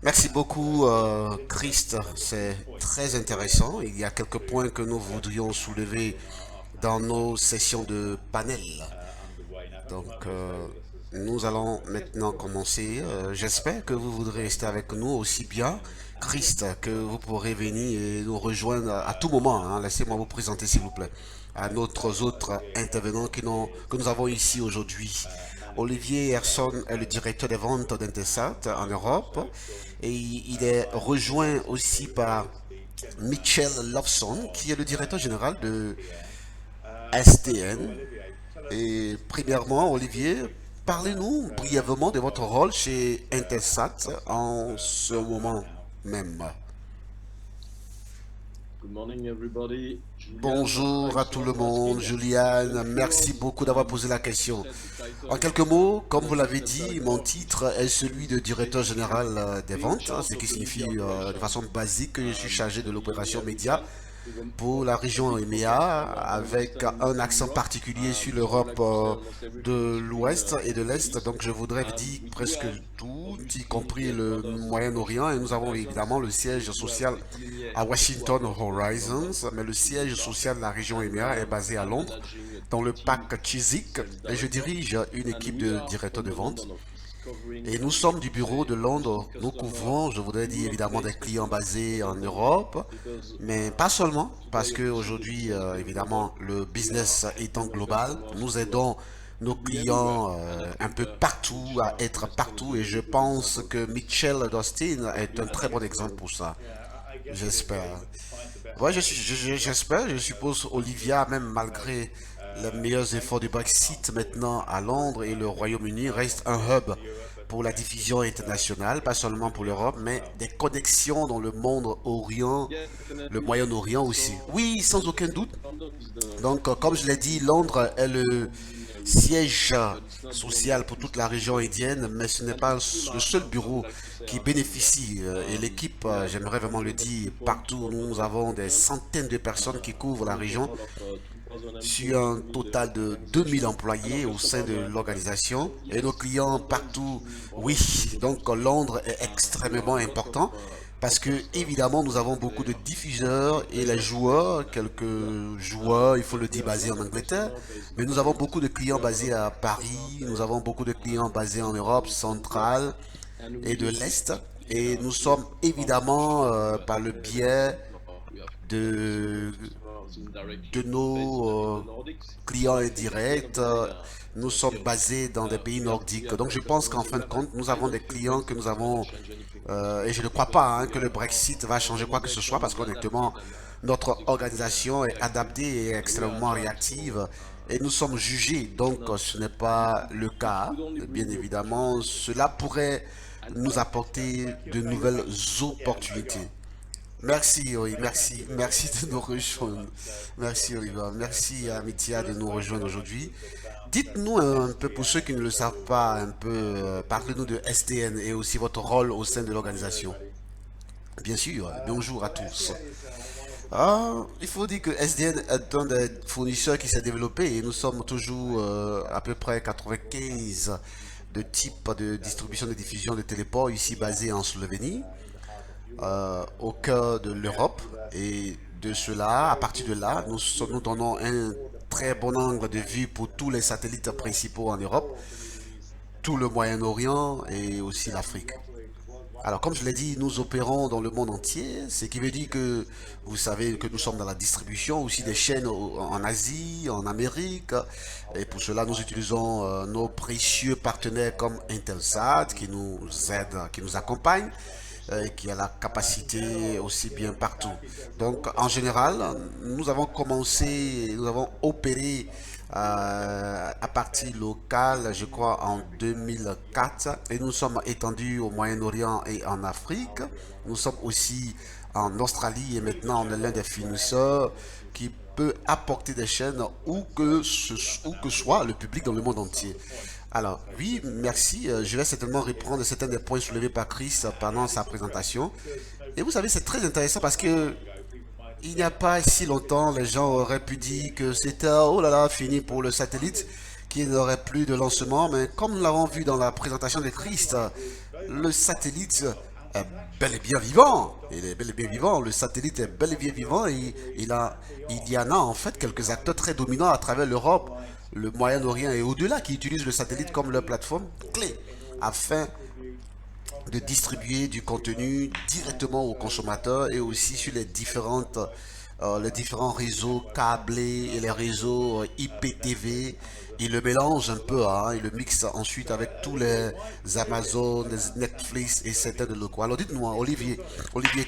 Merci beaucoup, Christ. C'est très intéressant. Il y a quelques points que nous voudrions soulever dans nos sessions de panel. Donc, nous allons maintenant commencer. J'espère que vous voudrez rester avec nous aussi bien, Christ, que vous pourrez venir et nous rejoindre à tout moment, hein. Laissez-moi vous présenter, s'il vous plaît, à nos autres intervenants que nous avons ici aujourd'hui. Olivier Herson est le directeur des ventes d'Intelsat en Europe et il est rejoint aussi par Mitchell Loveson, qui est le directeur général de STN. Et premièrement, Olivier, parlez-nous brièvement de votre rôle chez Intelsat en ce moment même. Bonjour à tout le monde, Juliane, merci beaucoup d'avoir posé la question. En quelques mots, comme vous l'avez dit, mon titre est celui de directeur général des ventes, ce qui signifie de façon basique que je suis chargé de l'opération média pour la région EMEA avec un accent particulier sur l'Europe de l'Ouest et de l'Est. Donc je voudrais dire presque tout, y compris le Moyen-Orient. Et nous avons évidemment le siège social à Washington Horizons, mais le siège social de la région EMEA est basé à Londres, dans le parc Chiswick. Et je dirige une équipe de directeurs de vente. Et nous sommes du bureau de Londres. Nous couvrons, je voudrais dire évidemment, des clients basés en Europe, mais pas seulement, parce qu'aujourd'hui, évidemment, le business étant global, nous aidons nos clients un peu partout, à être partout, et je pense que Mitchell Dostin est un très bon exemple pour ça. J'espère. Ouais, j'espère, je suppose Olivia, même malgré les meilleurs efforts du Brexit maintenant à Londres et le Royaume-Uni reste un hub pour la diffusion internationale, pas seulement pour l'Europe, mais des connexions dans le monde orient, le Moyen-Orient aussi. Oui, sans aucun doute. Donc, comme je l'ai dit, Londres est le siège social pour toute la région indienne, mais ce n'est pas le seul bureau qui bénéficie. Et l'équipe, j'aimerais vraiment le dire, partout, nous avons des centaines de personnes qui couvrent la région sur un total de 2000 employés au sein de l'organisation et nos clients partout. Oui, donc Londres est extrêmement important parce que évidemment nous avons beaucoup de diffuseurs et les joueurs, quelques joueurs, il faut le dire, basés en Angleterre, mais nous avons beaucoup de clients basés à Paris, nous avons beaucoup de clients basés en Europe centrale et de l'Est. Et nous sommes évidemment par le biais de nos clients indirects, nous sommes basés dans des pays nordiques. Donc je pense qu'en fin de compte, nous avons des clients que nous avons, et je ne crois pas hein, que le Brexit va changer quoi que ce soit, parce qu'honnêtement, notre organisation est adaptée et extrêmement réactive, et nous sommes jugés. Donc ce n'est pas le cas. Bien évidemment, cela pourrait nous apporter de nouvelles opportunités. Merci, oui, merci de nous rejoindre. Merci, Oliver. Merci, Amitia, de nous rejoindre aujourd'hui. Dites-nous un peu, pour ceux qui ne le savent pas, un peu, parlez-nous de STN et aussi votre rôle au sein de l'organisation. Bien sûr, bonjour à tous. Il faut dire que SDN est un des fournisseurs qui s'est développé et nous sommes toujours à peu près 95 de types de distribution et de diffusion de téléports ici basés en Slovénie, au cœur de l'Europe. Et de cela, à partir de là, nous donnons un très bon angle de vue pour tous les satellites principaux en Europe, tout le Moyen-Orient et aussi l'Afrique. Alors, comme je l'ai dit, nous opérons dans le monde entier, ce qui veut dire que vous savez que nous sommes dans la distribution aussi des chaînes en Asie, en Amérique. Et pour cela, nous utilisons nos précieux partenaires comme Intelsat qui nous aident, qui nous accompagnent, qui a la capacité aussi bien partout. Donc, en général, nous avons commencé, nous avons opéré à partir locale, je crois, en 2004. Et nous sommes étendus au Moyen-Orient et en Afrique. Nous sommes aussi en Australie et maintenant on est l'un des fournisseurs qui peut apporter des chaînes où que soit le public dans le monde entier. Alors, oui, merci. Je vais certainement reprendre certains des points soulevés par Chris pendant sa présentation. Et vous savez, c'est très intéressant parce que il n'y a pas si longtemps, les gens auraient pu dire que c'était oh là là fini pour le satellite, qu'il n'aurait plus de lancement. Mais comme nous l'avons vu dans la présentation de Christ, le satellite est bel et bien vivant. Il est bel et bien vivant. Le satellite est bel et bien vivant et il y en a en fait quelques acteurs très dominants à travers l'Europe, le Moyen-Orient et au-delà qui utilisent le satellite comme leur plateforme clé afin de distribuer du contenu directement aux consommateurs et aussi sur les différents réseaux câblés et les réseaux IPTV. Il le mélange un peu, hein, il le mixe ensuite avec tous les Amazon, les Netflix et certains de locaux. Alors dites-moi, Olivier,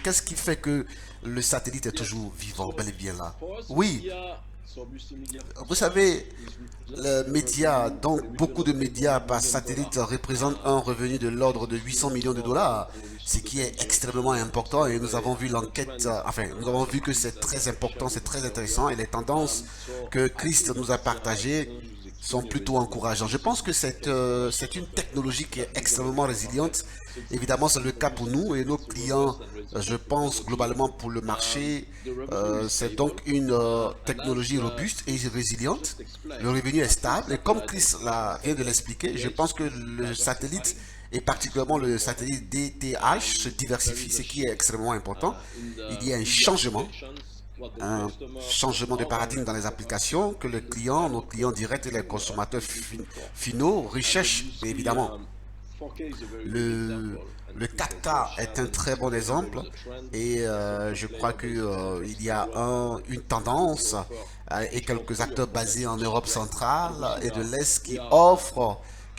qu'est-ce qui fait que le satellite est toujours vivant, bel et bien là? Oui, vous savez, les médias, donc beaucoup de médias par satellite représentent un revenu de l'ordre de 800 millions de dollars, ce qui est extrêmement important et nous avons vu l'enquête, enfin nous avons vu que c'est très important, c'est très intéressant et les tendances que Christ nous a partagées sont plutôt encourageantes. Je pense que c'est une technologie qui est extrêmement résiliente. Évidemment, c'est le cas pour nous et nos clients, je pense globalement pour le marché, c'est donc une technologie robuste et résiliente. Le revenu est stable et comme Chris vient de l'expliquer, je pense que le satellite et particulièrement le satellite DTH se diversifie, ce qui est extrêmement important. Il y a un changement de paradigme dans les applications que nos clients directs et les consommateurs finaux recherchent. Et évidemment, le 4K est un très bon exemple et je crois qu'il y a une tendance et quelques acteurs basés en Europe centrale et de l'Est qui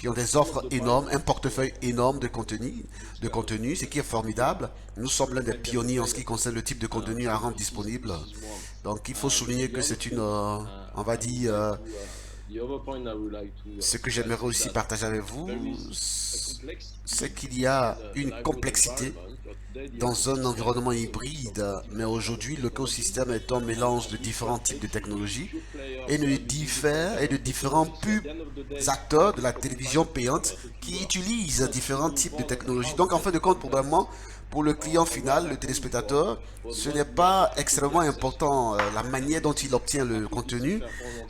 ont des offres énormes, un portefeuille énorme de contenu, ce qui est formidable. Nous sommes l'un des pionniers en ce qui concerne le type de contenu à rendre disponible. Donc il faut souligner que c'est on va dire, ce que j'aimerais aussi partager avec vous, c'est qu'il y a une complexité dans un environnement hybride, mais aujourd'hui l'écosystème est un mélange de différents types de technologies et de différents acteurs de la télévision payante qui utilisent différents types de technologies. Donc en fin de compte, probablement, pour le client final, le téléspectateur, ce n'est pas extrêmement important la manière dont il obtient le contenu,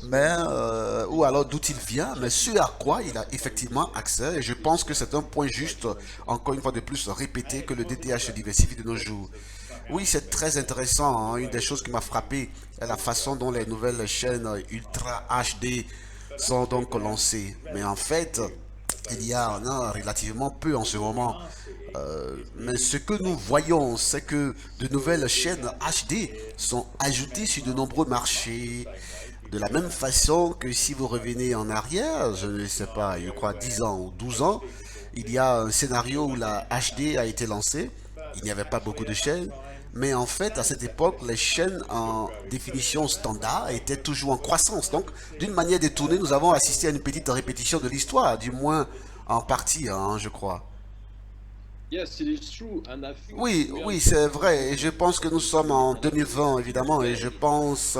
ou alors d'où il vient, mais ce à quoi il a effectivement accès. Et je pense que c'est un point juste, encore une fois de plus, répété que le DTH se diversifie de nos jours. Oui, c'est très intéressant, hein. Une des choses qui m'a frappé est la façon dont les nouvelles chaînes Ultra HD sont donc lancées. Mais en fait, il y en a relativement peu en ce moment. Mais ce que nous voyons, c'est que de nouvelles chaînes HD sont ajoutées sur de nombreux marchés. De la même façon que si vous revenez en arrière, je ne sais pas, je crois 10 ans ou 12 ans, il y a un scénario où la HD a été lancée. Il n'y avait pas beaucoup de chaînes. Mais en fait, à cette époque, les chaînes en définition standard étaient toujours en croissance. Donc, d'une manière détournée, nous avons assisté à une petite répétition de l'histoire, du moins en partie, hein, je crois. Oui, oui, c'est vrai. Et je pense que nous sommes en 2020, évidemment. Et je pense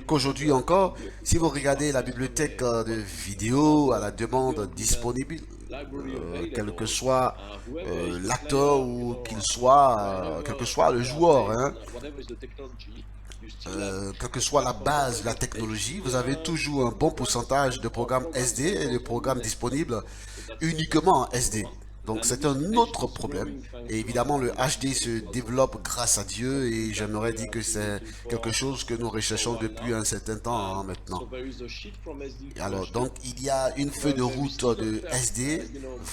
qu'aujourd'hui encore, si vous regardez la bibliothèque de vidéos à la demande disponible, quel que soit l'acteur ou quel que soit le joueur, hein, quelle que soit la base de la technologie, vous avez toujours un bon pourcentage de programmes SD et de programmes disponibles uniquement en SD. Donc c'est un autre problème. Et évidemment, le HD se développe grâce à Dieu et j'aimerais dire que c'est quelque chose que nous recherchons depuis un certain temps hein, maintenant. Et alors, donc, il y a une feuille de route de SD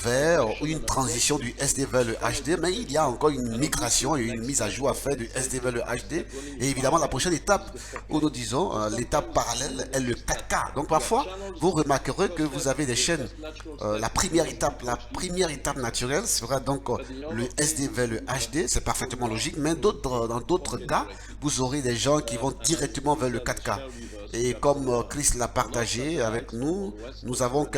vers, ou une transition du SD vers le HD, mais il y a encore une migration et une mise à jour à faire du SD vers le HD. Et évidemment, la prochaine étape, où nous disons, l'étape parallèle est le 4K. Donc, parfois, vous remarquerez que vous avez des chaînes. La première étape naturelle sera donc le SD vers le HD, c'est parfaitement logique, mais dans d'autres cas, vous aurez des gens qui vont directement vers le 4K. Et comme Chris l'a partagé avec nous, nous avons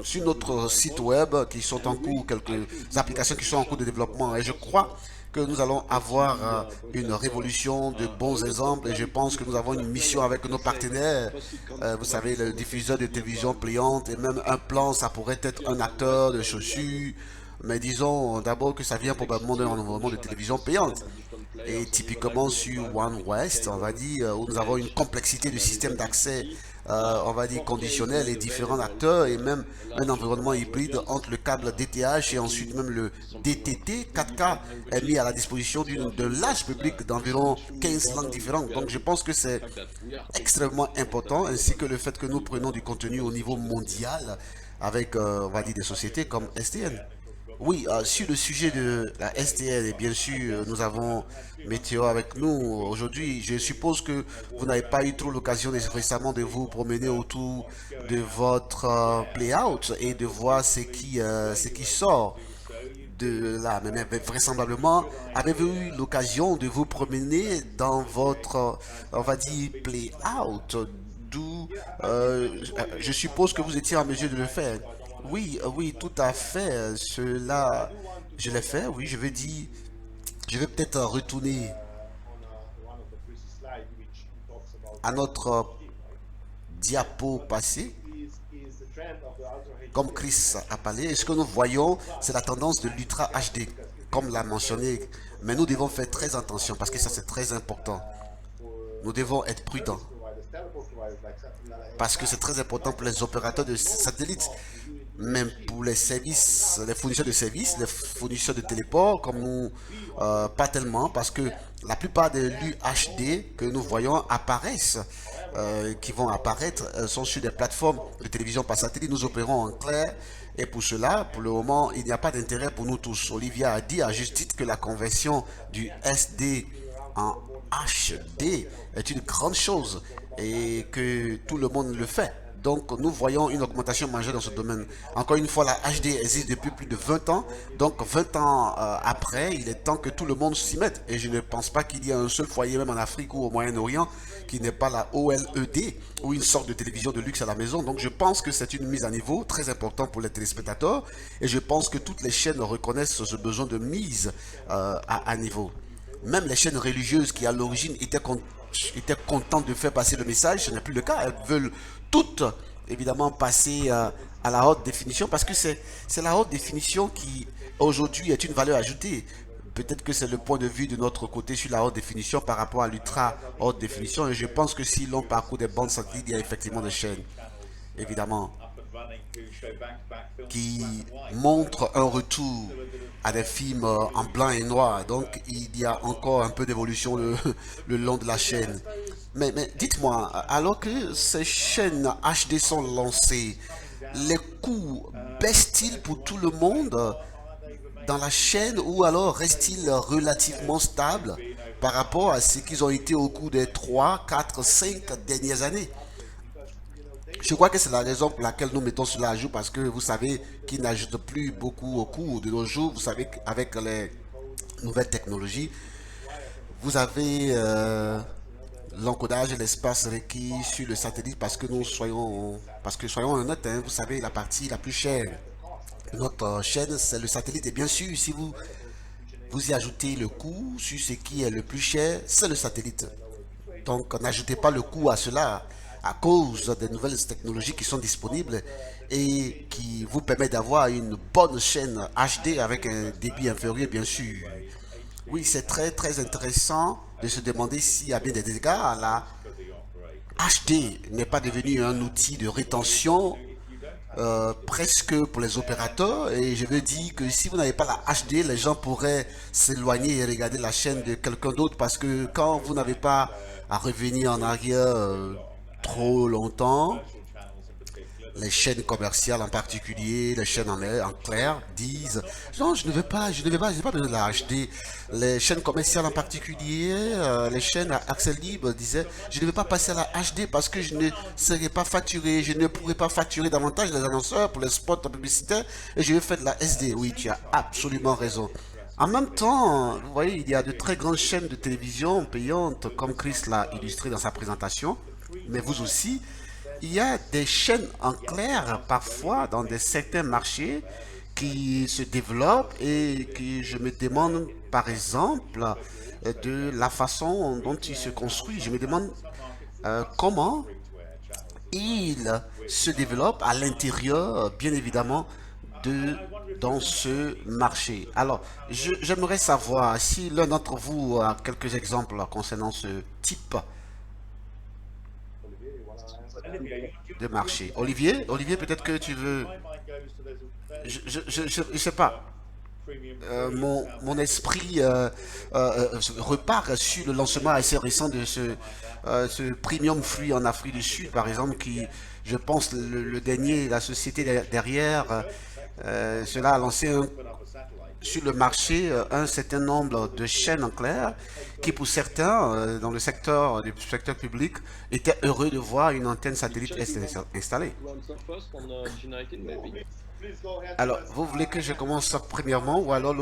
sur notre site web qui sont en cours, quelques applications qui sont en cours de développement. Et je crois que nous allons avoir une révolution de bons exemples et je pense que nous avons une mission avec nos partenaires. Vous savez, le diffuseur de télévision pliante et même un plan, ça pourrait être un acteur de chaussures. Mais disons d'abord que ça vient probablement d'un environnement de télévision payante. Et typiquement sur One West, on va dire, où nous avons une complexité de système d'accès, on va dire conditionnel et différents acteurs et même un environnement hybride entre le câble DTH et ensuite même le DTT 4K est mis à la disposition d'un large public d'environ 15 langues différentes. Donc je pense que c'est extrêmement important, ainsi que le fait que nous prenons du contenu au niveau mondial avec, on va dire, des sociétés comme STN. Oui, sur le sujet de la STL, et bien sûr, nous avons Météo avec nous aujourd'hui. Je suppose que vous n'avez pas eu trop l'occasion récemment de vous promener autour de votre playout et de voir ce qui sort de là. Mais vraisemblablement, avez-vous eu l'occasion de vous promener dans votre, on va dire, playout, d'où je suppose que vous étiez en mesure de le faire. Oui, oui, tout à fait. Cela, je l'ai fait. Oui, je veux dire, je vais peut-être retourner à notre diapo passé. Comme Chris a parlé, et ce que nous voyons, c'est la tendance de l'Ultra HD, comme l'a mentionné. Mais nous devons faire très attention parce que ça, c'est très important. Nous devons être prudents parce que c'est très important pour les opérateurs de satellites, même pour les services, les fournisseurs de services, les fournisseurs de téléport, comme nous, pas tellement, parce que la plupart des l'UHD que nous voyons apparaissent, qui vont apparaître, sont sur des plateformes de télévision par satellite. Nous opérons en clair. Et pour cela, pour le moment, il n'y a pas d'intérêt pour nous tous. Olivia a dit à juste titre que la conversion du SD en HD est une grande chose et que tout le monde le fait. Donc nous voyons une augmentation majeure dans ce domaine. Encore une fois, la HD existe depuis plus de 20 ans. Donc 20 ans après, il est temps que tout le monde s'y mette. Et je ne pense pas qu'il y ait un seul foyer, même en Afrique ou au Moyen-Orient, qui n'est pas la OLED ou une sorte de télévision de luxe à la maison. Donc je pense que c'est une mise à niveau très importante pour les téléspectateurs. Et je pense que toutes les chaînes reconnaissent ce besoin de mise à niveau. Même les chaînes religieuses qui à l'origine étaient contentes de faire passer le message, ce n'est plus le cas. Elles veulent toutes évidemment passer à la haute définition parce que c'est la haute définition qui aujourd'hui est une valeur ajoutée. Peut-être que c'est le point de vue de notre côté sur la haute définition par rapport à l'ultra haute définition. Et je pense que si l'on parcourt des bandes satellites, il y a effectivement des chaînes, évidemment, qui montrent un retour à des films en blanc et noir. Donc il y a encore un peu d'évolution le long de la chaîne. Mais dites-moi, alors que ces chaînes HD sont lancées, les coûts baissent-ils pour tout le monde dans la chaîne ou alors restent-ils relativement stables par rapport à ce qu'ils ont été au cours des 3, 4, 5 dernières années? Je crois que c'est la raison pour laquelle nous mettons cela à jour parce que vous savez qu'ils n'ajoutent plus beaucoup au cours de nos jours. Vous savez qu'avec les nouvelles technologies, vous avez l'encodage et l'espace requis sur le satellite parce que soyons honnêtes, hein, vous savez, la partie la plus chère de notre chaîne, c'est le satellite. Et bien sûr, si vous y ajoutez le coût sur ce qui est le plus cher, c'est le satellite. Donc, n'ajoutez pas le coût à cela à cause des nouvelles technologies qui sont disponibles et qui vous permettent d'avoir une bonne chaîne HD avec un débit inférieur, bien sûr. Oui, c'est très très intéressant de se demander s'il y a bien des dégâts. La HD n'est pas devenu un outil de rétention presque pour les opérateurs, et je veux dire que si vous n'avez pas la HD, les gens pourraient s'éloigner et regarder la chaîne de quelqu'un d'autre parce que quand vous n'avez pas à revenir en arrière trop longtemps, les chaînes commerciales en particulier, les chaînes en clair disent non, je ne vais pas, je n'ai pas besoin de la HD. Les chaînes commerciales en particulier, les chaînes à accès libre disaient je ne vais pas passer à la HD parce que je ne serai pas facturé, je ne pourrai pas facturer davantage les annonceurs pour les spots publicitaires et je vais faire de la SD. Oui, tu as absolument raison. En même temps, vous voyez, il y a de très grandes chaînes de télévision payantes, comme Chris l'a illustré dans sa présentation, mais vous aussi, il y a des chaînes en clair parfois dans certains marchés qui se développent et que je me demande par exemple de la façon dont ils se construisent. Je me demande comment ils se développent à l'intérieur, bien évidemment, de, dans ce marché. Alors, j'aimerais savoir si l'un d'entre vous a quelques exemples concernant ce type de marché. Olivier, peut-être que tu veux... Je sais pas. Mon esprit repart sur le lancement assez récent de ce premium fruit en Afrique du Sud, par exemple, qui, je pense, le dernier, la société derrière, cela a lancé sur le marché un certain nombre de chaînes en clair qui, pour certains, dans le secteur du secteur public, étaient heureux de voir une antenne satellite installée. Alors, vous voulez que je commence premièrement ou alors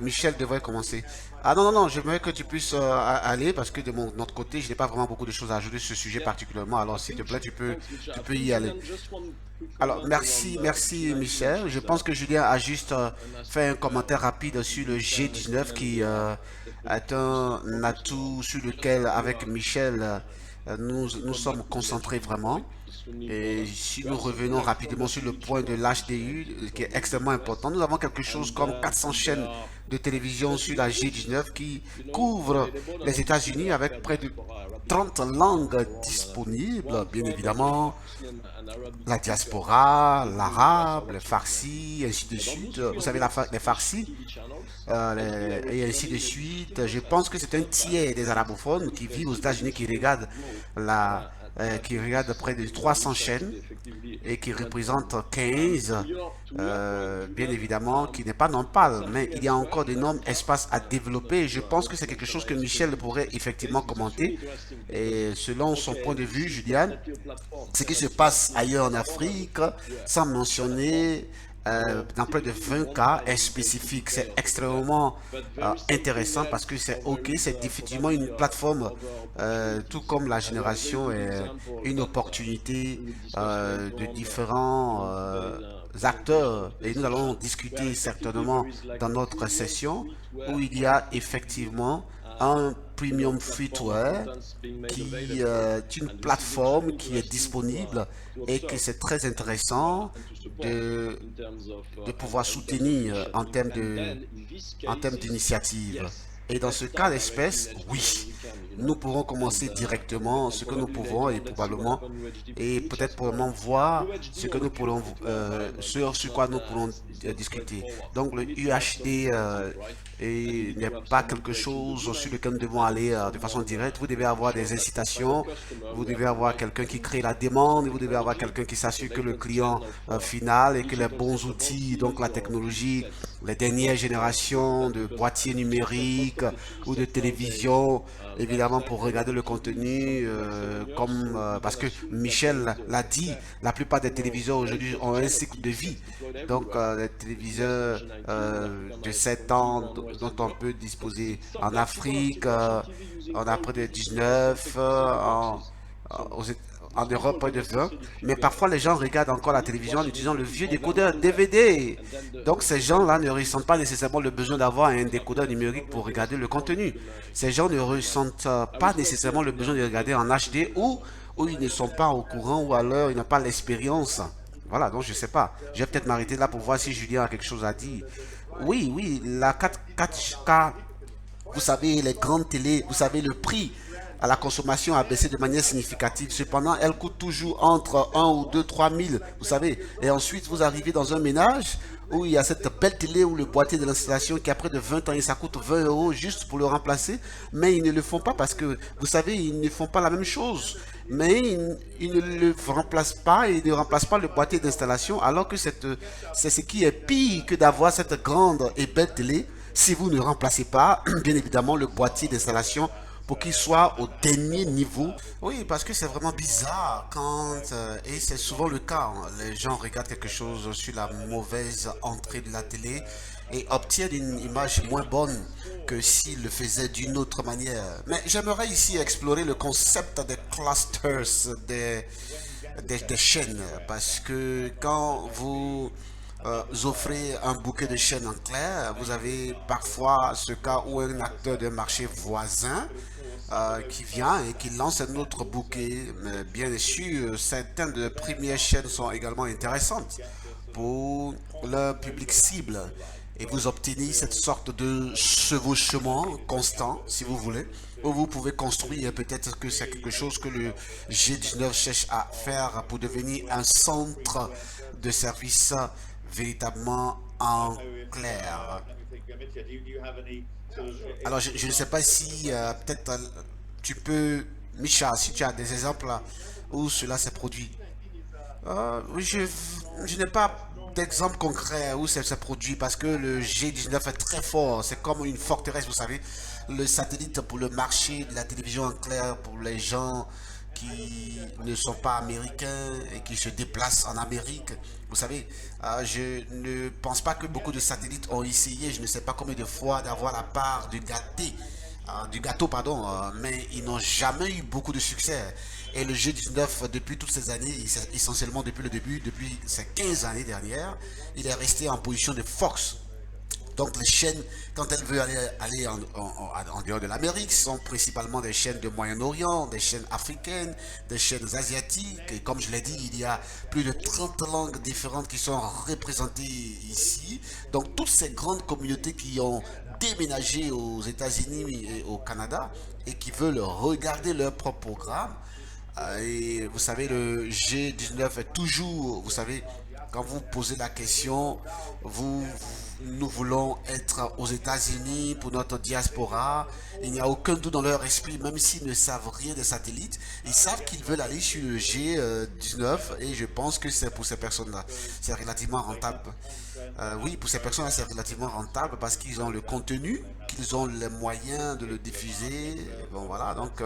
Michel devrait commencer? Ah non, non, non, j'aimerais que tu puisses aller parce que de mon autre côté, je n'ai pas vraiment beaucoup de choses à ajouter sur ce sujet particulièrement. Alors, s'il te plaît, tu peux y aller. Alors, merci Michel. Je pense que Julien a juste fait un commentaire rapide sur le G19 qui est un atout sur lequel, avec Michel, nous sommes concentrés vraiment. Et si nous revenons rapidement sur le point de l'HDU, qui est extrêmement important, nous avons quelque chose comme 400 chaînes de télévision sur la G19 qui couvrent les États-Unis avec près de 30 langues disponibles, bien évidemment, la diaspora, l'arabe, le farsi, ainsi de suite. Vous savez, les farsis, et ainsi de suite. Je pense que c'est un tiers des arabophones qui vivent aux États-Unis qui regarde près de 300 chaînes et qui représente 15, bien évidemment, qui n'est pas normal, mais il y a encore d'énormes espaces à développer. Je pense que c'est quelque chose que Michel pourrait effectivement commenter. Et selon son point de vue, Juliane, ce qui se passe ailleurs en Afrique, sans mentionner dans près de 20 cas est spécifique. C'est extrêmement intéressant parce que c'est OK, c'est définitivement une plateforme, tout comme la génération est une opportunité de différents acteurs. Et nous allons discuter certainement dans notre session où il y a effectivement un premium free-to-air qui est une plateforme qui est disponible et que c'est très intéressant de pouvoir soutenir en termes d'initiative. Et dans ce cas d'espèce, oui, nous pourrons commencer directement ce que nous pouvons et probablement et peut-être probablement voir ce que nous pourrons sur quoi nous pourrons discuter. Donc le UHD n'est pas quelque chose sur lequel nous devons aller de façon directe. Vous devez avoir des incitations, vous devez avoir quelqu'un qui crée la demande, vous devez avoir quelqu'un qui s'assure que le client final et que les bons outils, donc la technologie, les dernières générations de boîtiers numériques ou de télévision, évidemment pour regarder le contenu, parce que Michel l'a dit, la plupart des téléviseurs aujourd'hui ont un cycle de vie. Donc les téléviseurs de 7 ans dont on peut disposer en Afrique, on a près de 19, en Europe, près de 20. Mais parfois, les gens regardent encore la télévision en utilisant le vieux décodeur DVD. Donc, ces gens-là ne ressentent pas nécessairement le besoin d'avoir un décodeur numérique pour regarder le contenu. Ces gens ne ressentent pas nécessairement le besoin de regarder en HD ou ils ne sont pas au courant ou alors ils n'ont pas l'expérience. Voilà, donc je ne sais pas. Je vais peut-être m'arrêter là pour voir si Julien a quelque chose à dire. Oui, la 4K, vous savez, les grandes télés, vous savez, le prix à la consommation a baissé de manière significative. Cependant, elle coûte toujours entre 1 ou 2, 3 000, vous savez. Et ensuite, vous arrivez dans un ménage où il y a cette belle télé ou le boîtier de l'installation qui a près de 20 ans et ça coûte 20 euros juste pour le remplacer. Mais ils ne le font pas parce que, vous savez, ils ne font pas la même chose. Mais ils ne le remplacent pas et ne remplacent pas le boîtier d'installation alors que c'est ce qui est pire que d'avoir cette grande et belle télé si vous ne remplacez pas, bien évidemment, le boîtier d'installation pour qu'il soit au dernier niveau. Oui, parce que c'est vraiment bizarre quand, et c'est souvent le cas, hein, les gens regardent quelque chose sur la mauvaise entrée de la télé et obtiennent une image moins bonne que s'ils le faisaient d'une autre manière. Mais j'aimerais ici explorer le concept des clusters, des chaînes, parce que quand vous offrez un bouquet de chaînes en clair, vous avez parfois ce cas où un acteur d'un marché voisin qui vient et qui lance un autre bouquet. Mais bien sûr, certaines de premières chaînes sont également intéressantes pour le public cible. Et vous obtenez cette sorte de chevauchement constant, si vous voulez, où vous pouvez construire, peut-être que c'est quelque chose que le G19 cherche à faire pour devenir un centre de service véritablement en clair. Alors, je ne sais pas si peut-être tu peux, Micha, si tu as des exemples où cela s'est produit. Oui, je n'ai pas d'exemple concret où ça s'est produit parce que le G19 est très fort. C'est comme une forteresse, vous savez. Le satellite pour le marché de la télévision en clair pour les gens qui ne sont pas américains et qui se déplacent en Amérique. Vous savez, je ne pense pas que beaucoup de satellites ont essayé, je ne sais pas combien de fois, d'avoir la part du gâteau, pardon, mais ils n'ont jamais eu beaucoup de succès. Et le G19, depuis toutes ces années, essentiellement depuis le début, depuis ces 15 années dernières, il est resté en position de force. Donc les chaînes, quand elles veulent aller en dehors de l'Amérique, sont principalement des chaînes de Moyen-Orient, des chaînes africaines, des chaînes asiatiques. Et comme je l'ai dit, il y a plus de 30 langues différentes qui sont représentées ici. Donc toutes ces grandes communautés qui ont déménagé aux États-Unis et au Canada et qui veulent regarder leur propre programme. Et vous savez, le G19 est toujours, vous savez, quand vous posez la question, nous voulons être aux États-Unis pour notre diaspora. Il n'y a aucun doute dans leur esprit, même s'ils ne savent rien des satellites. Ils savent qu'ils veulent aller sur le G19 et je pense que c'est pour ces personnes-là. C'est relativement rentable. Oui, pour ces personnes-là, c'est relativement rentable parce qu'ils ont le contenu, qu'ils ont les moyens de le diffuser. Bon, voilà, donc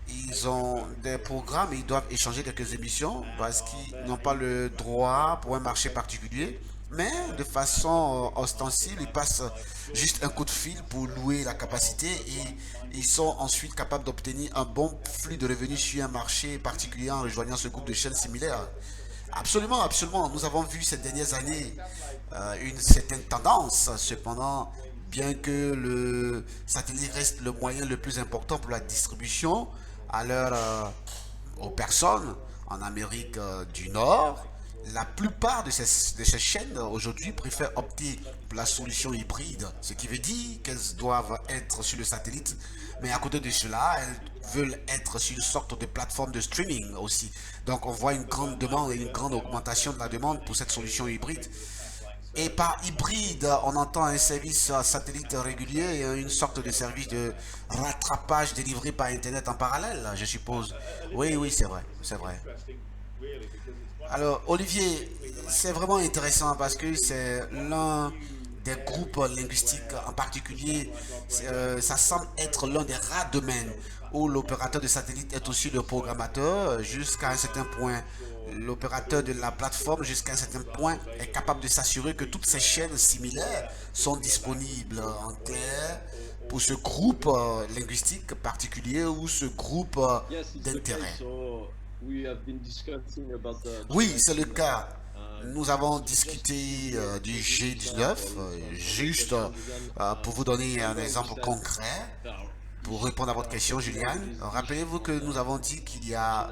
ils ont des programmes et ils doivent échanger quelques émissions parce qu'ils n'ont pas le droit pour un marché particulier. Mais de façon ostensible, ils passent juste un coup de fil pour louer la capacité et ils sont ensuite capables d'obtenir un bon flux de revenus sur un marché particulier en rejoignant ce groupe de chaînes similaires. Absolument, absolument. Nous avons vu ces dernières années une certaine tendance. Cependant, bien que le satellite reste le moyen le plus important pour la distribution à aux personnes en Amérique du Nord, la plupart de ces chaînes aujourd'hui préfèrent opter pour la solution hybride, ce qui veut dire qu'elles doivent être sur le satellite, mais à côté de cela, elles veulent être sur une sorte de plateforme de streaming aussi. Donc on voit une grande demande et une grande augmentation de la demande pour cette solution hybride. Et par hybride, on entend un service satellite régulier et une sorte de service de rattrapage délivré par Internet en parallèle, je suppose. Oui, oui, c'est vrai, c'est vrai. Alors, Olivier, c'est vraiment intéressant parce que c'est l'un des groupes linguistiques en particulier. Ça semble être l'un des rares domaines où l'opérateur de satellite est aussi le programmateur jusqu'à un certain point. L'opérateur de la plateforme, jusqu'à un certain point, est capable de s'assurer que toutes ces chaînes similaires sont disponibles en clair pour ce groupe linguistique particulier ou ce groupe d'intérêt. Oui, c'est le cas. Nous avons discuté du G19, juste pour vous donner un exemple concret. Pour répondre à votre question, Juliane, rappelez-vous que nous avons dit qu'il y a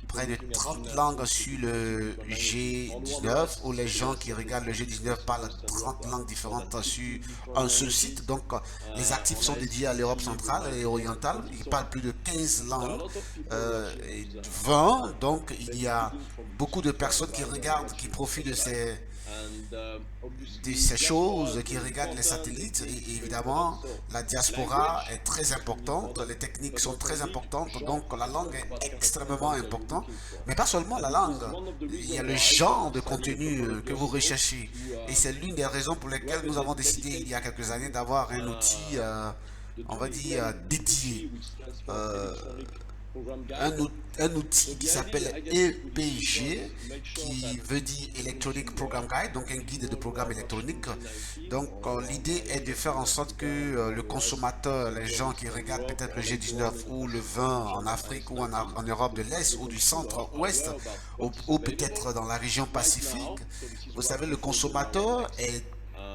près de 30 langues sur le G19, où les gens qui regardent le G19 parlent 30 langues différentes sur un seul site. Donc, les actifs sont dédiés à l'Europe centrale et orientale. Ils parlent plus de 15 langues, et 20. Donc, il y a beaucoup de personnes qui regardent, qui profitent de ces choses, qui regardent les satellites. Et évidemment, la diaspora est très importante, les techniques sont très importantes, donc la langue est extrêmement importante. Mais pas seulement la langue, il y a le genre de contenu que vous recherchez. Et c'est l'une des raisons pour lesquelles nous avons décidé il y a quelques années d'avoir un outil, on va dire, dédié. Euh, un outil qui s'appelle EPG, qui veut dire Electronic Program Guide, donc un guide de programme électronique. Donc l'idée est de faire en sorte que le consommateur, les gens qui regardent peut-être le G19 ou le 20 en Afrique ou en Europe de l'Est ou du centre-ouest ou peut-être dans la région Pacifique, vous savez, le consommateur est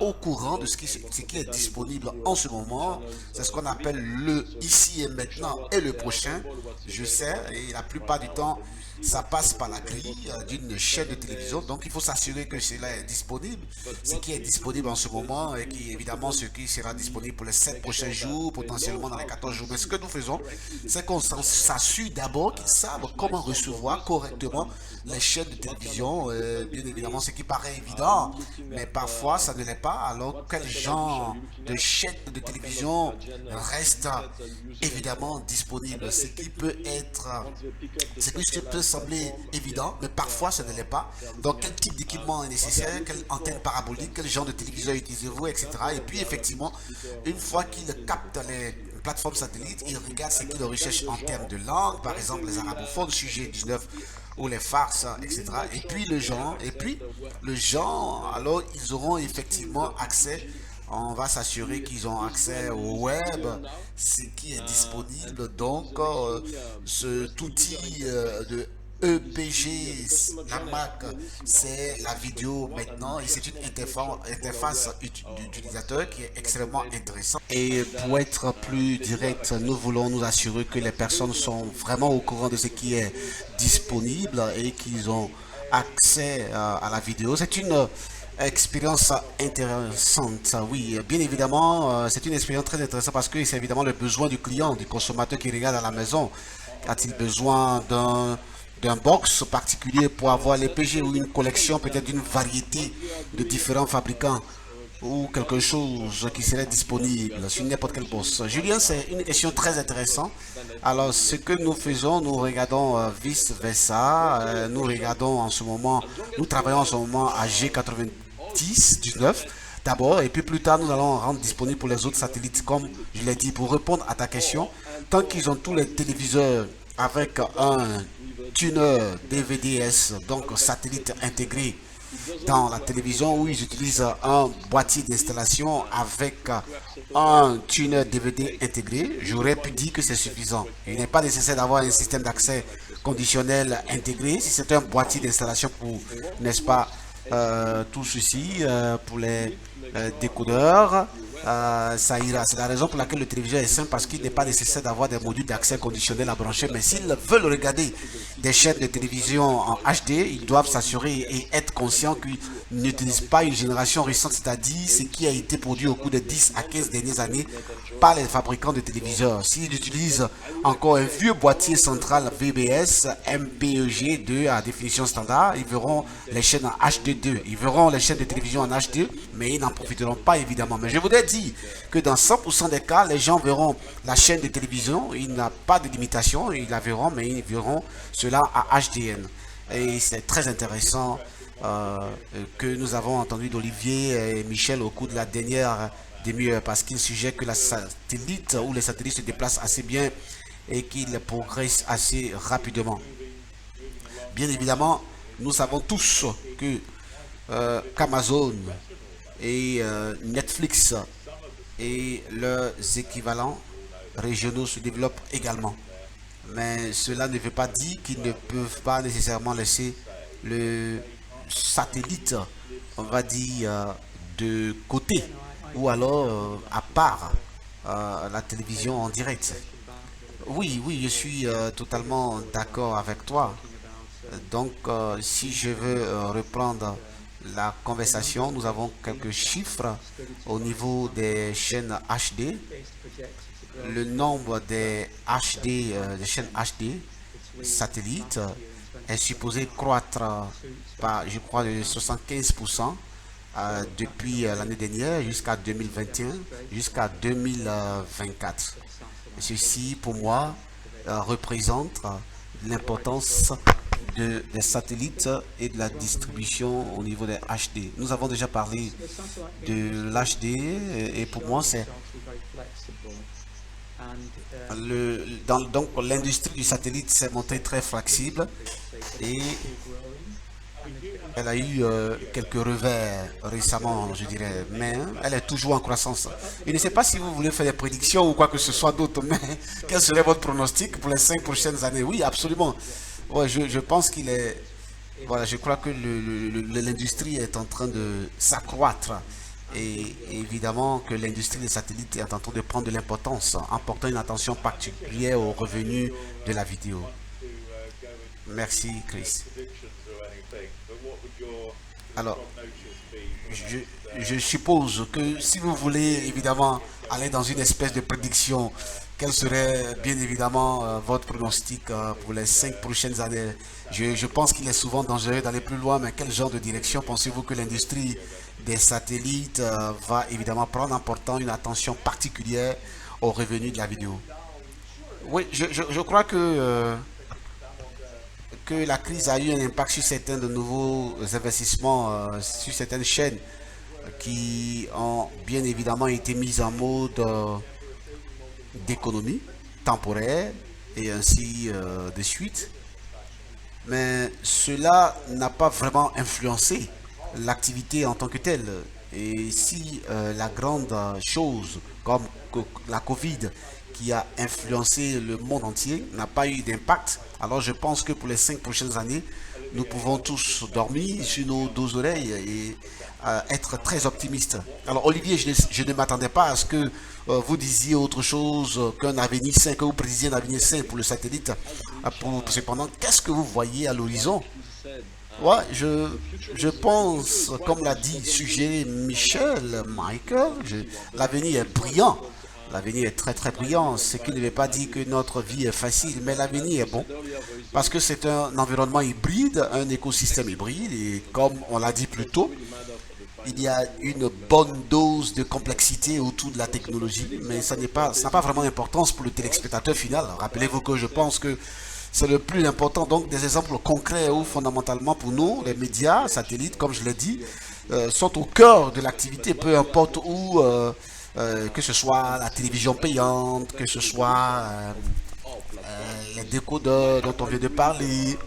au courant de ce qui est disponible en ce moment. C'est ce qu'on appelle le ici et maintenant et le prochain. Je sais, et la plupart du temps, ça passe par la grille d'une chaîne de télévision. Donc il faut s'assurer que cela est disponible, ce qui est disponible en ce moment et qui évidemment ce qui sera disponible pour les 7 prochains jours, potentiellement dans les 14 jours. Mais ce que nous faisons, c'est qu'on s'assure d'abord qu'ils savent comment recevoir correctement les chaînes de télévision. Bien évidemment, ce qui paraît évident, mais parfois ça ne l'est pas. Alors quel genre de chaîne de télévision reste évidemment disponible? Ce qui peut sembler évident, mais parfois ce ne l'est pas. Donc quel type d'équipement est nécessaire, quelle antenne parabolique, quel genre de téléviseur utilisez-vous, etc. Et puis effectivement, une fois qu'ils captent les plateformes satellites, ils regardent ce qu'ils recherchent en termes de langue, par exemple les arabophones, sujet 19 ou les farces, etc. Et puis le genre, alors ils auront effectivement accès. On va s'assurer qu'ils ont accès au web, ce qui est disponible. Donc, cet outil de EPG, la Mac, c'est la vidéo maintenant et c'est une interface d'utilisateur qui est extrêmement intéressante. Et pour être plus direct, nous voulons nous assurer que les personnes sont vraiment au courant de ce qui est disponible et qu'ils ont accès à la vidéo. C'est une expérience intéressante, oui, bien évidemment, c'est une expérience très intéressante parce que c'est évidemment le besoin du client, du consommateur qui regarde à la maison. A-t-il besoin d'un box particulier pour avoir l'EPG ou une collection, peut-être d'une variété de différents fabricants ou quelque chose qui serait disponible sur n'importe quel box? Julien, c'est une question très intéressante. Alors, ce que nous faisons, nous regardons vice-versa. Nous regardons en ce moment, nous travaillons en ce moment à G90-19 d'abord, et puis plus tard, nous allons rendre disponible pour les autres satellites, comme je l'ai dit, pour répondre à ta question. Tant qu'ils ont tous les téléviseurs avec un tuner DVDS, donc satellite intégré dans la télévision, où ils utilisent un boîtier d'installation avec un tuner DVD intégré, j'aurais pu dire que c'est suffisant. Il n'est pas nécessaire d'avoir un système d'accès conditionnel intégré. Si c'est un boîtier d'installation pour, n'est-ce pas, tout ceci, pour les décodeurs, ça ira. C'est la raison pour laquelle le téléviseur est simple, parce qu'il n'est pas nécessaire d'avoir des modules d'accès conditionnel à brancher. Mais s'ils veulent regarder des chaînes de télévision en HD, ils doivent s'assurer et être conscients qu'ils n'utilisent pas une génération récente, c'est-à-dire ce qui a été produit au cours des 10 à 15 dernières années par les fabricants de téléviseurs. S'ils utilisent encore un vieux boîtier central VBS MPEG2 à définition standard, ils verront les chaînes en HD2. Ils verront les chaînes de télévision en HD, mais ils n'en profiteront pas évidemment. Mais je voudrais dire que dans 100% des cas, les gens verront la chaîne de télévision. Il n'a pas de limitation, ils la verront, mais ils verront cela à HDN. Et c'est très intéressant que nous avons entendu d'Olivier et Michel au cours de la dernière demi-heure, parce qu'ils suggèrent que la satellite ou les satellites se déplacent assez bien et qu'ils progressent assez rapidement. Bien évidemment, nous savons tous que qu'Amazon et Netflix et leurs équivalents régionaux se développent également. Mais cela ne veut pas dire qu'ils ne peuvent pas nécessairement laisser le satellite, on va dire, de côté, ou alors à part la télévision en direct. Oui, oui, je suis totalement d'accord avec toi. Donc, si je veux reprendre la conversation, nous avons quelques chiffres au niveau des chaînes HD. Le nombre des HD, des chaînes HD satellites est supposé croître par, je crois, de 75% depuis l'année dernière jusqu'à 2021, jusqu'à 2024. Et ceci, pour moi, représente l'importance des satellites et de la distribution au niveau des HD. Nous avons déjà parlé de l'HD et pour moi, c'est donc l'industrie du satellite s'est montrée très flexible et elle a eu quelques revers récemment, je dirais, mais elle est toujours en croissance. Je ne sais pas si vous voulez faire des prédictions ou quoi que ce soit d'autre, mais quel serait votre pronostic pour les 5 prochaines années? Oui, absolument. Ouais, je pense qu'il est... Voilà, je crois que l'industrie est en train de s'accroître. Et évidemment que l'industrie des satellites est en train de prendre de l'importance en portant une attention particulière aux revenus de la vidéo. Merci, Chris. Alors, je, je suppose que si vous voulez évidemment aller dans une espèce de prédiction, quel serait bien évidemment votre pronostic pour les 5 prochaines années? Je pense qu'il est souvent dangereux d'aller plus loin, mais quel genre de direction pensez-vous que l'industrie des satellites va évidemment prendre en portant une attention particulière aux revenus de la vidéo? Oui, je crois que la crise a eu un impact sur certains de nouveaux investissements, sur certaines chaînes qui ont bien évidemment été mises en mode d'économie temporaire et ainsi de suite. Mais cela n'a pas vraiment influencé l'activité en tant que telle. Et si la grande chose, comme la Covid, qui a influencé le monde entier, n'a pas eu d'impact, alors je pense que pour les 5 prochaines années, nous pouvons tous dormir sur nos deux oreilles et être très optimistes. Alors Olivier, je ne m'attendais pas à ce que vous disiez autre chose qu'un avenir sain, que vous prédisiez un avenir sain pour le satellite. Cependant, qu'est-ce que vous voyez à l'horizon? Ouais, je pense, comme l'a dit, suggéré Michael, l'avenir est brillant. L'avenir est très très brillant, ce qui ne veut pas dire que notre vie est facile, mais l'avenir est bon parce que c'est un environnement hybride, un écosystème hybride et comme on l'a dit plus tôt, il y a une bonne dose de complexité autour de la technologie, mais ça n'a pas vraiment d'importance pour le téléspectateur final. Rappelez-vous que je pense que c'est le plus important. Donc, des exemples concrets où, fondamentalement, pour nous, les médias, satellites, comme je l'ai dit, sont au cœur de l'activité, peu importe où, que ce soit la télévision payante, que ce soit les décodeurs dont on vient de parler,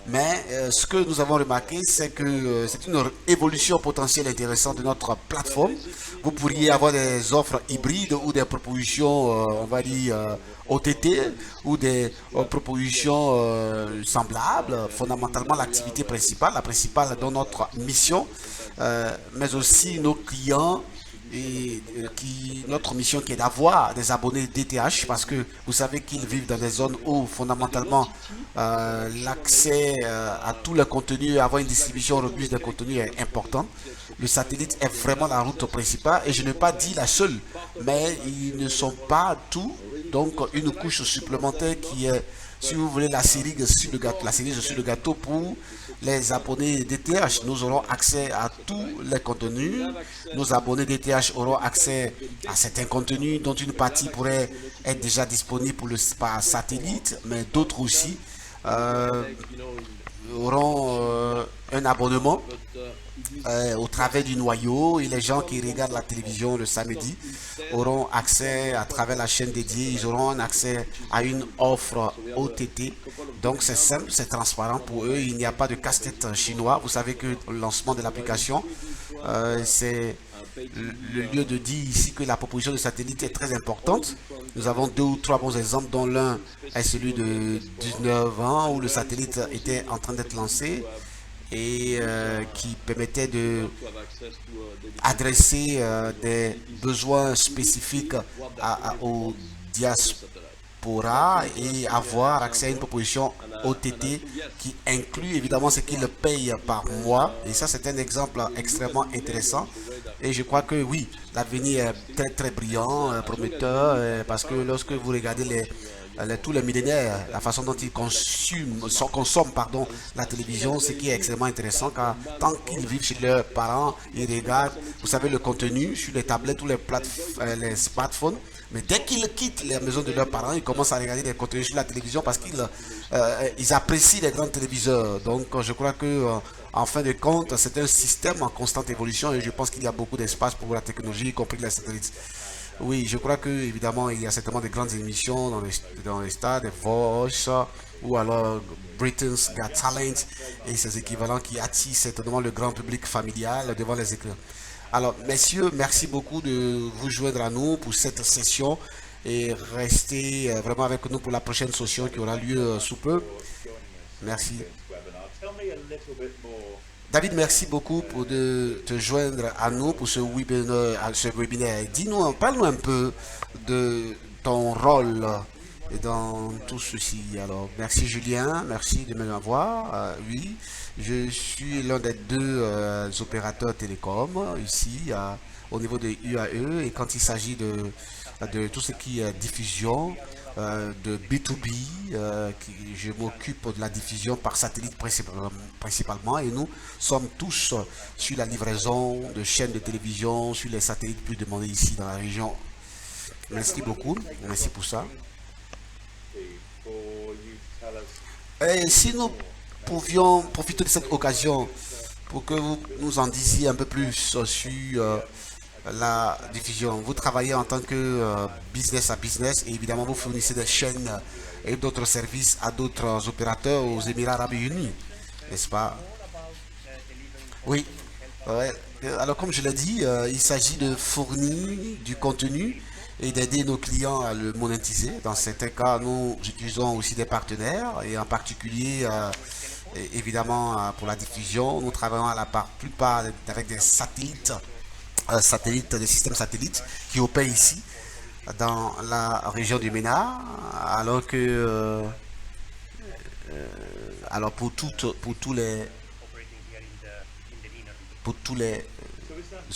mais ce que nous avons remarqué, c'est que c'est une évolution potentielle intéressante de notre plateforme. Vous pourriez avoir des offres hybrides ou des propositions, on va dire, OTT ou des propositions semblables. Fondamentalement, l'activité principale, la principale dans notre mission, mais aussi nos clients et notre mission qui est d'avoir des abonnés DTH parce que vous savez qu'ils vivent dans des zones où fondamentalement l'accès à tout le contenu, avoir une distribution robuste de contenu est important. Le satellite est vraiment la route principale et je n'ai pas dit la seule, mais ils ne sont pas tout. Donc une couche supplémentaire qui est, si vous voulez, la cerise sur le gâteau, la cerise sur le gâteau pour les abonnés DTH. Nous aurons accès à tous les contenus. Nos abonnés DTH auront accès à certains contenus dont une partie pourrait être déjà disponible pour le par satellite, mais d'autres aussi auront un abonnement au travers du noyau et les gens qui regardent la télévision le samedi auront accès à travers la chaîne dédiée, ils auront un accès à une offre OTT. Donc c'est simple, c'est transparent pour eux, il n'y a pas de casse-tête chinois. Vous savez que le lancement de l'application, c'est le lieu de dire ici que la proposition de satellite est très importante. Nous avons 2 ou 3 bons exemples, dont l'un est celui de 19 ans où le satellite était en train d'être lancé et qui permettait de adresser des besoins spécifiques aux diaspora et avoir accès à une proposition OTT qui inclut évidemment ce qu'ils payent par mois. Et ça, c'est un exemple extrêmement intéressant. Et je crois que oui, l'avenir est très très brillant, prometteur, parce que lorsque vous regardez tous les millénaires, la façon dont ils consomment pardon, la télévision, ce qui est extrêmement intéressant, car tant qu'ils vivent chez leurs parents, ils regardent, vous savez, le contenu sur les tablettes ou les smartphones. Mais dès qu'ils quittent les maisons de leurs parents, ils commencent à regarder des contenus sur la télévision parce qu'ils apprécient les grands téléviseurs. Donc je crois que en fin de compte, c'est un système en constante évolution et je pense qu'il y a beaucoup d'espace pour la technologie, y compris les satellites. Oui, je crois que évidemment il y a certainement des grandes émissions dans les stades, des Voice ou alors Britain's Got Talent et ses équivalents qui attirent certainement le grand public familial devant les écrans. Alors, messieurs, merci beaucoup de vous joindre à nous pour cette session et restez vraiment avec nous pour la prochaine session qui aura lieu sous peu. Merci. David, merci beaucoup pour de te joindre à nous pour ce webinaire. Dis-nous, parle-nous un peu de ton rôle et dans tout ceci. Alors, merci Julien, merci de m'avoir. Oui, je suis l'un des deux opérateurs télécoms ici au niveau de UAE et quand il s'agit de tout ce qui est diffusion de B2B, je m'occupe de la diffusion par satellite principalement et nous sommes tous sur la livraison de chaînes de télévision sur les satellites plus demandés ici dans la région. Merci beaucoup, merci pour ça. Et si nous pouvions profiter de cette occasion pour que vous nous en disiez un peu plus sur la diffusion. Vous travaillez en tant que business à business et évidemment vous fournissez des chaînes et d'autres services à d'autres opérateurs aux Émirats Arabes Unis, n'est-ce pas? Oui. Ouais. Alors comme je l'ai dit, il s'agit de fournir du contenu et d'aider nos clients à le monétiser. Dans certains cas, nous utilisons aussi des partenaires et en particulier, évidemment, pour la diffusion, nous travaillons à la plupart avec des satellites, des systèmes satellites qui opèrent ici dans la région du MENA, alors que alors pour tous les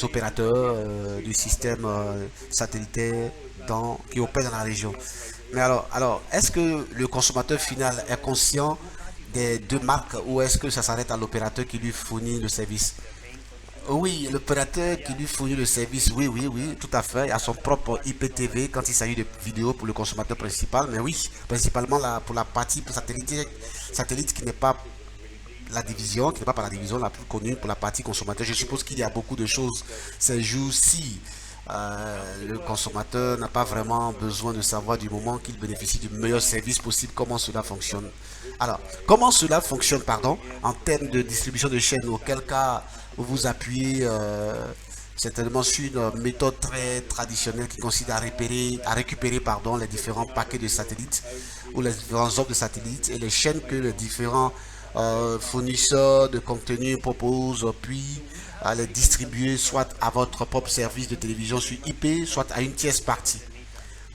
opérateurs du système satellitaire qui opèrent dans la région. Mais alors est-ce que le consommateur final est conscient des deux marques ou est-ce que ça s'arrête à l'opérateur qui lui fournit le service? Oui, l'opérateur qui lui fournit le service, oui, oui, oui, tout à fait, il a son propre IPTV quand il s'agit de vidéos pour le consommateur principal, mais oui, principalement pour la partie pour satellite qui n'est pas la division, qui n'est pas la division la plus connue pour la partie consommateur. Je suppose qu'il y a beaucoup de choses ces jours-ci. Le consommateur n'a pas vraiment besoin de savoir du moment qu'il bénéficie du meilleur service possible comment cela fonctionne. Alors, comment cela fonctionne, pardon, en termes de distribution de chaînes, auquel cas vous vous appuyez certainement sur une méthode très traditionnelle qui consiste à récupérer pardon, les différents paquets de satellites ou les différents offres de satellites et les chaînes que les différents fournisseurs de contenu proposent, puis à les distribuer soit à votre propre service de télévision sur IP, soit à une tierce partie.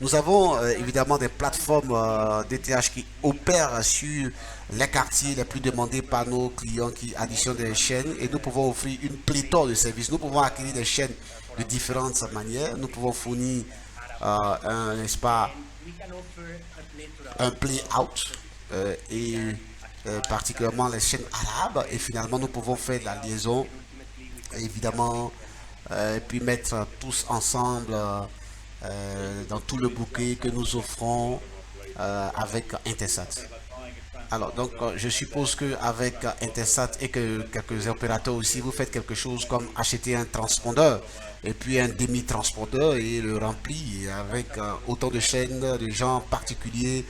Nous avons évidemment des plateformes DTH qui opèrent sur les quartiers les plus demandés par nos clients qui additionnent des chaînes et nous pouvons offrir une pléthore de services. Nous pouvons acquérir des chaînes de différentes manières. Nous pouvons fournir n'est-ce pas, un play-out et particulièrement les chaînes arabes et finalement nous pouvons faire de la liaison évidemment et puis mettre tous ensemble dans tout le bouquet que nous offrons avec Intelsat. Alors donc je suppose qu'avec Intelsat et que quelques opérateurs aussi vous faites quelque chose comme acheter un transpondeur et puis un demi-transpondeur et le remplir avec autant de chaînes de gens particuliers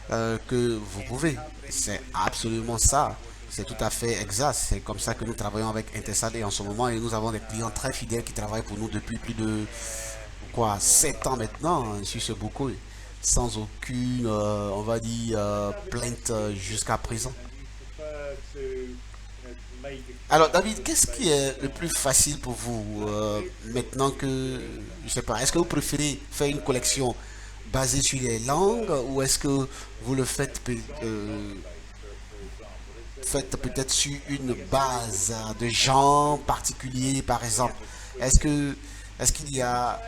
que vous pouvez. C'est absolument ça. C'est tout à fait exact. C'est comme ça que nous travaillons avec Intelsat et en ce moment et nous avons des clients très fidèles qui travaillent pour nous depuis plus de 7 ans maintenant sur ce bouquet sans aucune, on va dire, plainte jusqu'à présent. Alors David, qu'est-ce qui est le plus facile pour vous maintenant que, je sais pas, est-ce que vous préférez faire une collection basée sur les langues ou est-ce que vous le faites peut-être sur une base de gens particuliers par exemple? Est-ce que est-ce qu'il y a,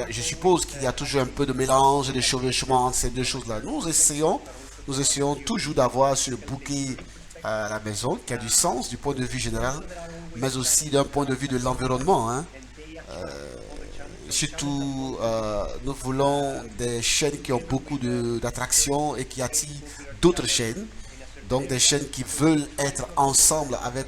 je suppose qu'il y a toujours un peu de mélange et de chevauchement entre ces deux choses-là. Nous essayons toujours d'avoir sur le bouquet à la maison qui a du sens du point de vue général, mais aussi d'un point de vue de l'environnement, hein. Surtout, nous voulons des chaînes qui ont beaucoup d'attractions et qui attirent d'autres chaînes. Donc des chaînes qui veulent être ensemble avec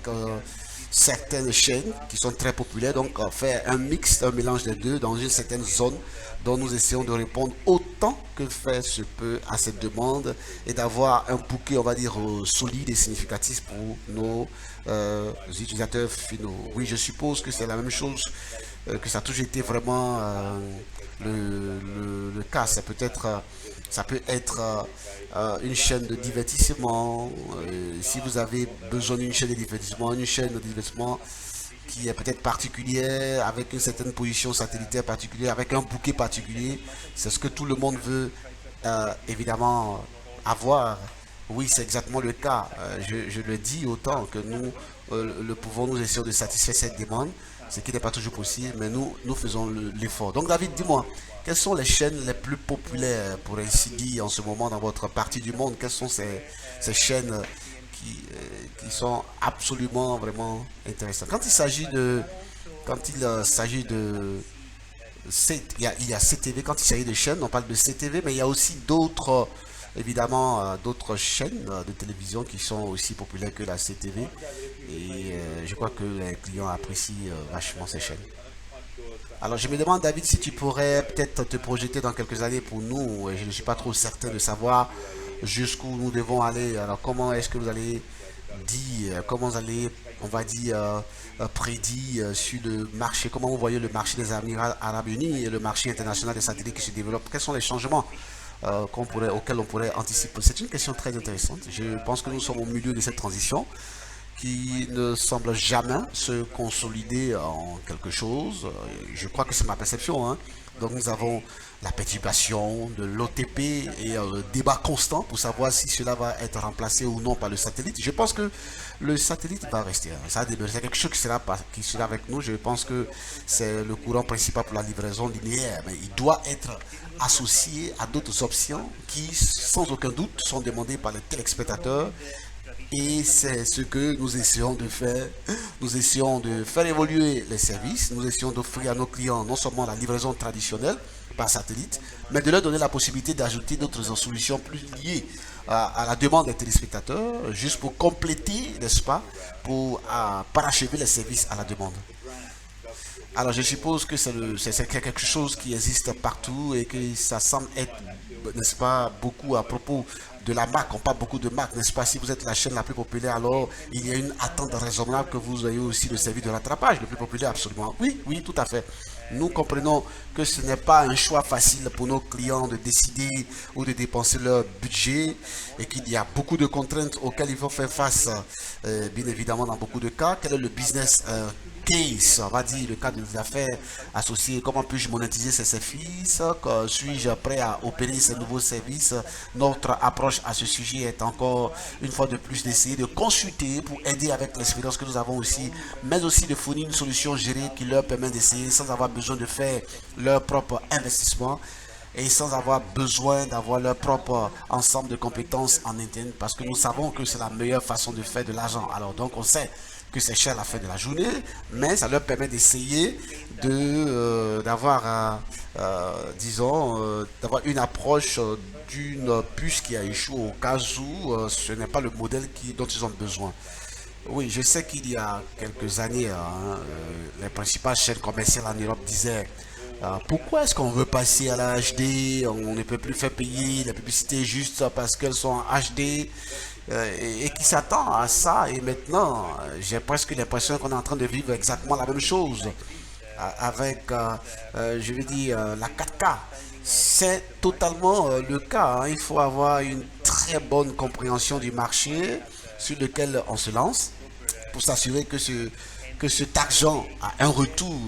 certaines chaînes qui sont très populaires. Donc faire un mix, un mélange des deux dans une certaine zone dont nous essayons de répondre autant que faire se peut à cette demande et d'avoir un bouquet, on va dire, solide et significatif pour nos utilisateurs finaux. Oui, je suppose que c'est la même chose, que ça a toujours été vraiment le cas. Ça peut être une chaîne de divertissement. Si vous avez besoin d'une chaîne de divertissement, qui est peut-être particulière, avec une certaine position satellitaire particulière, avec un bouquet particulier, c'est ce que tout le monde veut évidemment avoir. Oui, c'est exactement le cas. Je le dis autant que nous le pouvons, nous essayons de satisfaire cette demande, ce qui n'est pas toujours possible, mais nous faisons l'effort. Donc David, dis-moi, quelles sont les chaînes les plus populaires, pour ainsi dire, en ce moment dans votre partie du monde? Quelles sont ces chaînes qui sont absolument vraiment intéressantes? Quand il s'agit de il y a CTV, quand il s'agit de chaînes, on parle de CTV, mais il y a aussi d'autres, évidemment, d'autres chaînes de télévision qui sont aussi populaires que la CTV. Et je crois que les clients apprécient vachement ces chaînes. Alors je me demande, David, si tu pourrais peut-être te projeter dans quelques années pour nous. Je ne suis pas trop certain de savoir jusqu'où nous devons aller. Alors comment est-ce que vous allez dire, comment vous allez, on va dire, prédit sur le marché, comment vous voyez le marché des Émirats Arabes Unis et le marché international des satellites qui se développent? Quels sont les changements auxquels on pourrait anticiper? C'est une question très intéressante. Je pense que nous sommes au milieu de cette transition qui ne semble jamais se consolider en quelque chose. Je crois que c'est ma perception, hein. Donc nous avons la perturbation de l'OTP et le débat constant pour savoir si cela va être remplacé ou non par le satellite. Je pense que le satellite va rester. Ça, c'est quelque chose qui sera avec nous. Je pense que c'est le courant principal pour la livraison linéaire. Mais il doit être associé à d'autres options qui, sans aucun doute, sont demandées par les téléspectateurs, et c'est ce que nous essayons de faire. Nous essayons de faire évoluer les services. Nous essayons d'offrir à nos clients non seulement la livraison traditionnelle par satellite, mais de leur donner la possibilité d'ajouter d'autres solutions plus liées à la demande des téléspectateurs, juste pour compléter, n'est-ce pas, pour parachever les services à la demande. Alors je suppose que c'est quelque chose qui existe partout et que ça semble être, n'est-ce pas, beaucoup à propos de la marque. On parle beaucoup de marque, n'est-ce pas? Si vous êtes la chaîne la plus populaire, alors il y a une attente raisonnable que vous ayez aussi le service de rattrapage le plus populaire, absolument. Oui, oui, tout à fait. Nous comprenons que ce n'est pas un choix facile pour nos clients de décider ou de dépenser leur budget et qu'il y a beaucoup de contraintes auxquelles il faut faire face, bien évidemment, dans beaucoup de cas. Quel est le business case, on va dire, le cas des affaires associées? Comment puis-je monétiser ces services? Suis-je prêt à opérer ces nouveaux services? Notre approche à ce sujet est encore une fois de plus d'essayer de consulter pour aider avec l'expérience que nous avons aussi, mais aussi de fournir une solution gérée qui leur permet d'essayer sans avoir besoin de faire leur propre investissement et sans avoir besoin d'avoir leur propre ensemble de compétences en interne, parce que nous savons que c'est la meilleure façon de faire de l'argent. Alors donc on sait que c'est cher à la fin de la journée, mais ça leur permet d'essayer d'avoir, disons, d'avoir une approche d'une puce qui a échoué au cas où ce n'est pas le modèle dont ils ont besoin. Oui, je sais qu'il y a quelques années, hein, les principales chaînes commerciales en Europe disaient pourquoi est-ce qu'on veut passer à la HD? On ne peut plus faire payer les publicités juste parce qu'elles sont en HD, et qui s'attend à ça. Et maintenant, j'ai presque l'impression qu'on est en train de vivre exactement la même chose avec, je veux dire, la 4K. C'est totalement le cas, hein. Il faut avoir une très bonne compréhension du marché sur lequel on se lance pour s'assurer que cet argent a un retour,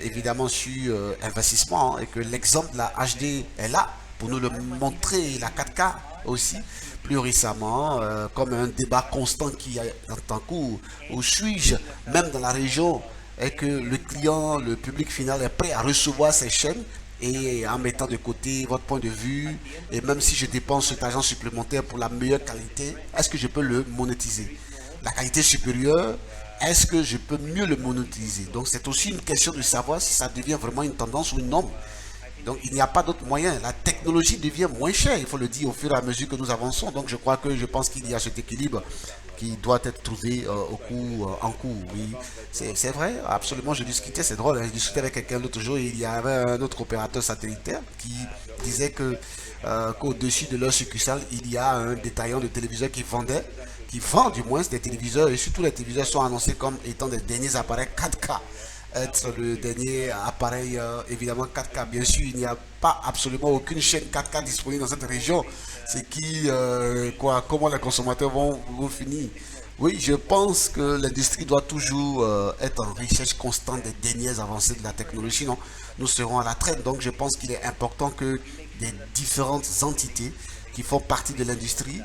évidemment, sur investissement, hein, et que l'exemple de la HD est là pour nous le montrer, la 4K aussi. Plus récemment, comme un débat constant qui est en cours, où suis-je, même dans la région, est que le client, le public final est prêt à recevoir ces chaînes, et en mettant de côté votre point de vue, et même si je dépense cet argent supplémentaire pour la meilleure qualité, est-ce que je peux le monétiser? La qualité supérieure, est-ce que je peux mieux le monétiser? Donc c'est aussi une question de savoir si ça devient vraiment une tendance ou une norme. Donc il n'y a pas d'autre moyen. La technologie devient moins chère, il faut le dire, au fur et à mesure que nous avançons. Donc je pense qu'il y a cet équilibre qui doit être trouvé en cours. Oui, c'est vrai, absolument. Je discutais, c'est drôle, hein, je discutais avec quelqu'un l'autre jour. Il y avait un autre opérateur satellitaire qui disait qu'au-dessus de leur succursale, il y a un détaillant de téléviseurs qui vend du moins des téléviseurs, et surtout les téléviseurs sont annoncés comme étant des derniers appareils 4K, être le dernier appareil, évidemment 4K. Bien sûr, il n'y a pas absolument aucune chaîne 4K disponible dans cette région. C'est comment les consommateurs vont finir Oui, je pense que l'industrie doit toujours être en recherche constante des dernières avancées de la technologie. Sinon, nous serons à la traîne. Donc, je pense qu'il est important que des différentes entités qui font partie de l'industrie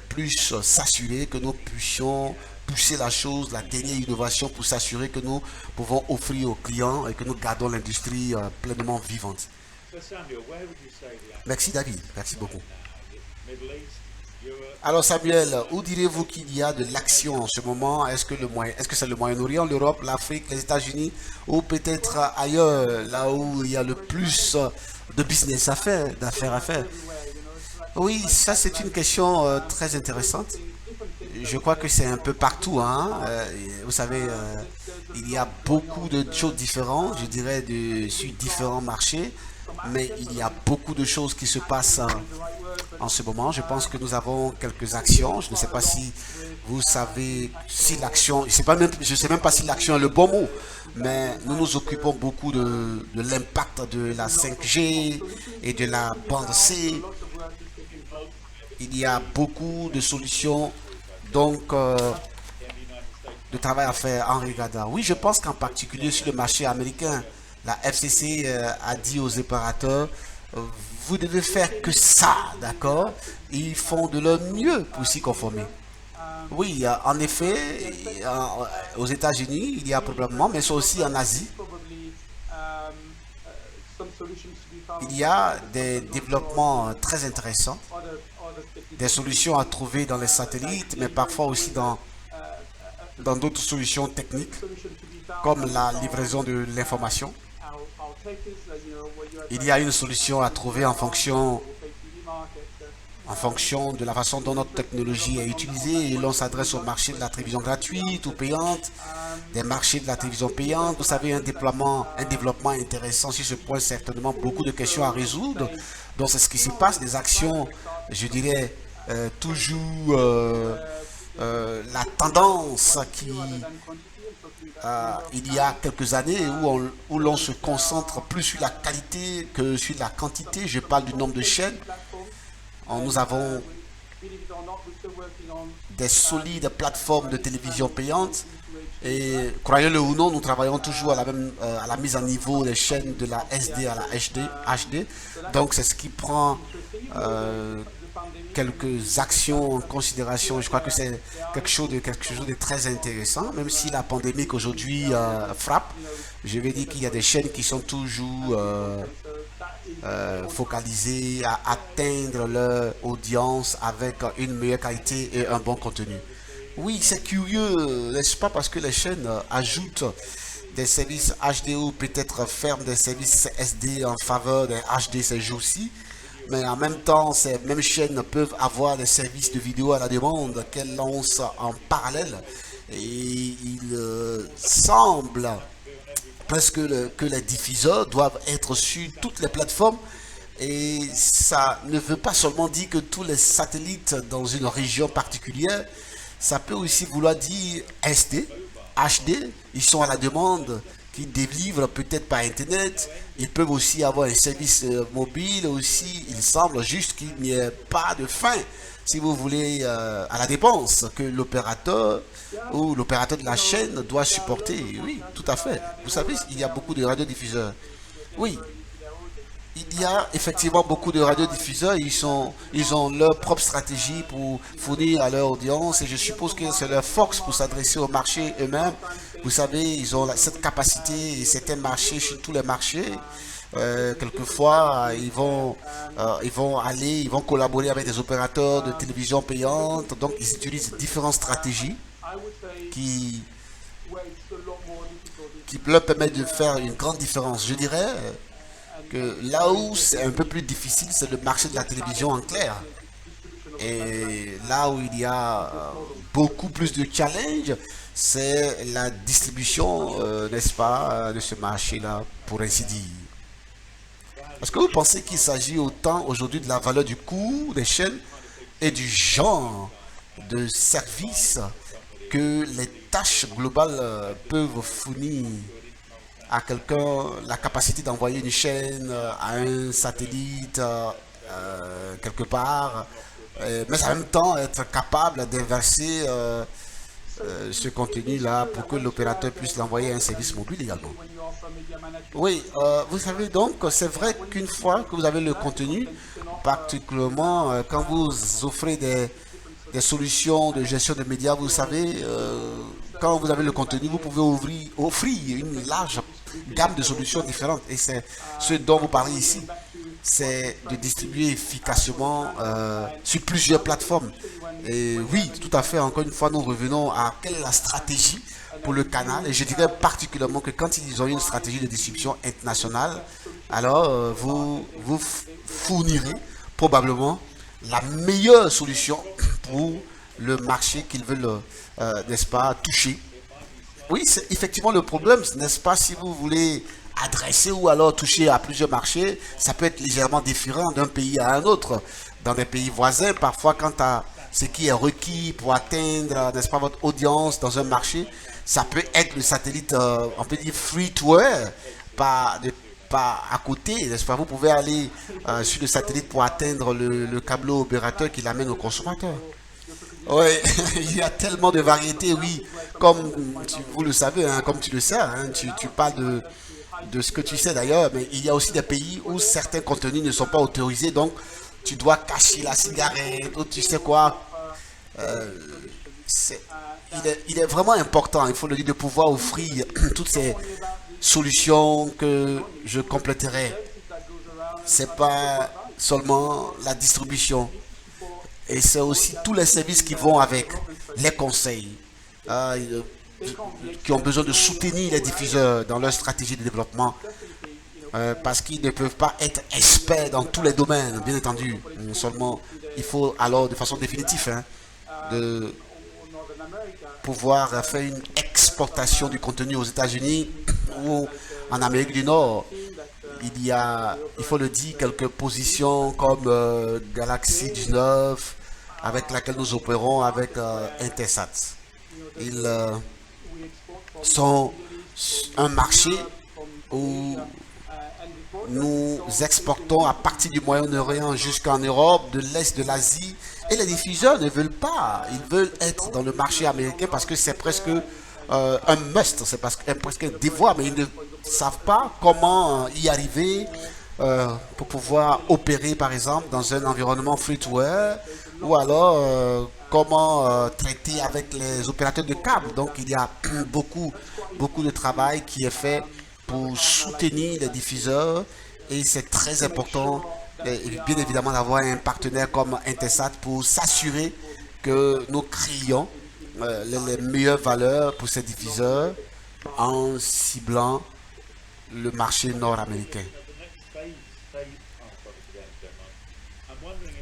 puissent s'assurer que nous puissions pousser la chose, la dernière innovation pour s'assurer que nous pouvons offrir aux clients et que nous gardons l'industrie pleinement vivante. Merci David, merci beaucoup. Alors Samuel, où direz-vous qu'il y a de l'action en ce moment? Est-ce que c'est le Moyen-Orient, l'Europe, l'Afrique, les États-Unis ou peut-être ailleurs, là où il y a le plus de business à faire, d'affaires à faire? Oui, ça c'est une question très intéressante. Je crois que c'est un peu partout, hein. Vous savez, il y a beaucoup de choses différentes, je dirais, sur différents marchés, mais il y a beaucoup de choses qui se passent en ce moment. Je pense que nous avons quelques actions. Je ne sais pas si vous savez si l'action, je ne sais même pas si l'action est le bon mot, mais nous nous occupons beaucoup de l'impact de la 5G et de la bande C. Il y a beaucoup de solutions, donc de travail à faire en regardant. Oui, je pense qu'en particulier sur le marché américain, la FCC a dit aux opérateurs, vous devez faire que ça, d'accord? Ils font de leur mieux pour s'y conformer. Oui, en effet, aux États-Unis, il y a probablement, mais c'est aussi en Asie, il y a des développements très intéressants, des solutions à trouver dans les satellites, mais parfois aussi dans d'autres solutions techniques, comme la livraison de l'information. Il y a une solution à trouver en fonction de la façon dont notre technologie est utilisée et l'on s'adresse au marché de la télévision gratuite ou payante, des marchés de la télévision payante. Vous savez, un développement intéressant sur ce point, certainement beaucoup de questions à résoudre. Donc c'est ce qui se passe, des actions, je dirais, toujours la tendance qui il y a quelques années où l'on se concentre plus sur la qualité que sur la quantité. Je parle du nombre de chaînes. Nous avons des solides plateformes de télévision payantes et croyez-le ou non, nous travaillons toujours à la mise à niveau des chaînes de la SD à la HD. Donc c'est ce qui prend quelques actions en considération. Je crois que c'est quelque chose de très intéressant, même si la pandémie qu'aujourd'hui frappe. Je vais dire qu'il y a des chaînes qui sont toujours focalisées à atteindre leur audience avec une meilleure qualité et un bon contenu. Oui, c'est curieux, n'est-ce pas, parce que les chaînes ajoutent des services HD ou peut-être ferment des services SD en faveur des HD ces jours-ci. Mais en même temps, ces mêmes chaînes peuvent avoir des services de vidéo à la demande qu'elles lancent en parallèle. Et il semble presque que les diffuseurs doivent être sur toutes les plateformes. Et ça ne veut pas seulement dire que tous les satellites dans une région particulière, ça peut aussi vouloir dire SD, HD, ils sont à la demande, qui délivrent peut-être par internet. Ils peuvent aussi avoir un service mobile aussi. Il semble juste qu'il n'y ait pas de fin, si vous voulez, à la dépense que l'opérateur ou l'opérateur de la chaîne doit supporter. Oui, tout à fait. Vous savez, il y a beaucoup de radiodiffuseurs. Oui, il y a effectivement beaucoup de radiodiffuseurs. Ils ont leur propre stratégie pour fournir à leur audience et je suppose que c'est leur force pour s'adresser au marché eux-mêmes. Vous savez, ils ont cette capacité et certains marchés, sur tous les marchés. Quelquefois, ils vont collaborer avec des opérateurs de télévision payante. Donc, ils utilisent différentes stratégies qui, qui leur permettent de faire une grande différence. Je dirais que là où c'est un peu plus difficile, c'est le marché de la télévision en clair. Et là où il y a beaucoup plus de challenges, c'est la distribution, n'est-ce pas, de ce marché-là, pour ainsi dire. Est-ce que vous pensez qu'il s'agit autant aujourd'hui de la valeur du coût des chaînes et du genre de service que les tâches globales peuvent fournir à quelqu'un, la capacité d'envoyer une chaîne à un satellite quelque part, mais en même temps être capable d'inverser ce contenu-là pour que l'opérateur puisse l'envoyer à un service mobile également. Oui, vous savez donc, c'est vrai qu'une fois que vous avez le contenu, particulièrement quand vous offrez des solutions de gestion de médias, vous savez, quand vous avez le contenu, vous pouvez offrir une large gamme de solutions différentes. Et c'est ce dont vous parlez ici, c'est de distribuer efficacement sur plusieurs plateformes. Et oui, tout à fait, encore une fois, nous revenons à quelle est la stratégie pour le canal. Et je dirais particulièrement que quand ils ont une stratégie de distribution internationale, alors vous fournirez probablement la meilleure solution pour le marché qu'ils veulent, n'est-ce pas, toucher. Oui, c'est effectivement le problème, n'est-ce pas, si vous voulez adresser ou alors toucher à plusieurs marchés, ça peut être légèrement différent d'un pays à un autre. Dans des pays voisins, parfois, quant à ce qui est requis pour atteindre, n'est-ce pas, votre audience dans un marché, ça peut être le satellite, on peut dire free to air, pas à côté, n'est-ce pas? Vous pouvez aller sur le satellite pour atteindre le câble opérateur qui l'amène au consommateur. Oui, il y a tellement de variétés, oui. Comme vous le savez, hein, comme tu le sais, hein, tu parles de ce que tu sais d'ailleurs, mais il y a aussi des pays où certains contenus ne sont pas autorisés, donc tu dois cacher la cigarette, ou tu sais quoi. Euh, c'est- il est vraiment important, il faut le dire, de pouvoir offrir toutes ces solutions que je compléterai. C'est pas seulement la distribution, et c'est aussi tous les services qui vont avec, les conseils, euh, qui ont besoin de soutenir les diffuseurs dans leur stratégie de développement, parce qu'ils ne peuvent pas être experts dans tous les domaines, bien entendu. Seulement, il faut alors, de façon définitive, hein, de pouvoir faire une exportation du contenu aux États-Unis ou en Amérique du Nord. Il y a, il faut le dire, quelques positions comme Galaxy 19 avec laquelle nous opérons avec Intelsat. Ils sont un marché où nous exportons à partir du Moyen-Orient jusqu'en Europe, de l'Est de l'Asie. Et les diffuseurs ne veulent pas. Ils veulent être dans le marché américain parce que c'est presque un must, c'est presque un devoir, mais ils ne savent pas comment y arriver pour pouvoir opérer, par exemple, dans un environnement free-to-air ou alors comment traiter avec les opérateurs de câble. Donc, il y a beaucoup de travail qui est fait pour soutenir les diffuseurs et c'est très important, bien évidemment, d'avoir un partenaire comme Intelsat pour s'assurer que nous créons les meilleures valeurs pour ces diffuseurs en ciblant le marché nord-américain.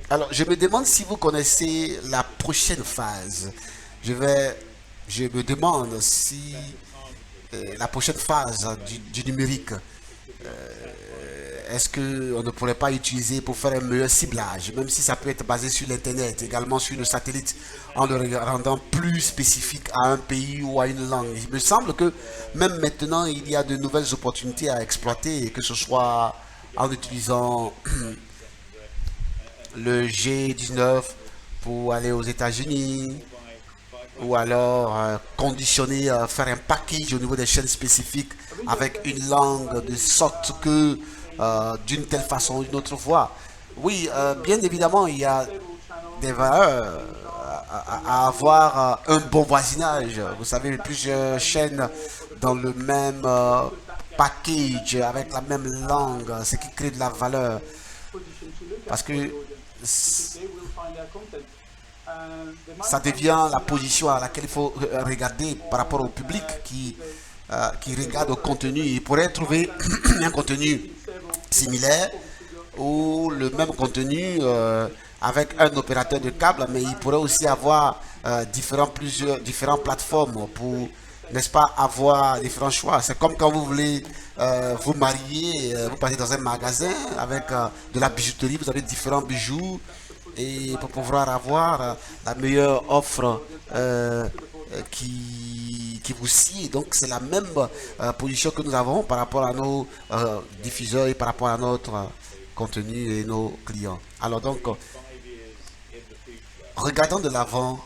Alors, je me demande si vous connaissez la prochaine phase. Je vais, je me demande si la prochaine phase du numérique, est-ce qu'on ne pourrait pas utiliser pour faire un meilleur ciblage, même si ça peut être basé sur l'Internet, également sur le satellite, en le rendant plus spécifique à un pays ou à une langue. Il me semble que même maintenant, il y a de nouvelles opportunités à exploiter, que ce soit en utilisant le G19 pour aller aux États-Unis, ou alors conditionner, faire un package au niveau des chaînes spécifiques avec une langue de sorte que d'une telle façon ou d'une autre voie. Oui, bien évidemment, il y a des valeurs à avoir un bon voisinage. Vous savez, plusieurs chaînes dans le même package, avec la même langue, ce qui crée de la valeur. Parce que ça devient la position à laquelle il faut regarder par rapport au public qui regarde au contenu. Il pourrait trouver un contenu similaire ou le même contenu avec un opérateur de câble, mais il pourrait aussi avoir différentes plateformes pour, n'est-ce pas, avoir différents choix. C'est comme quand vous voulez vous marier, vous partez dans un magasin avec de la bijouterie, vous avez différents bijoux et pour pouvoir avoir la meilleure offre qui vous sied. Donc c'est la même position que nous avons par rapport à nos diffuseurs et par rapport à notre contenu et nos clients. Alors donc regardant de l'avant,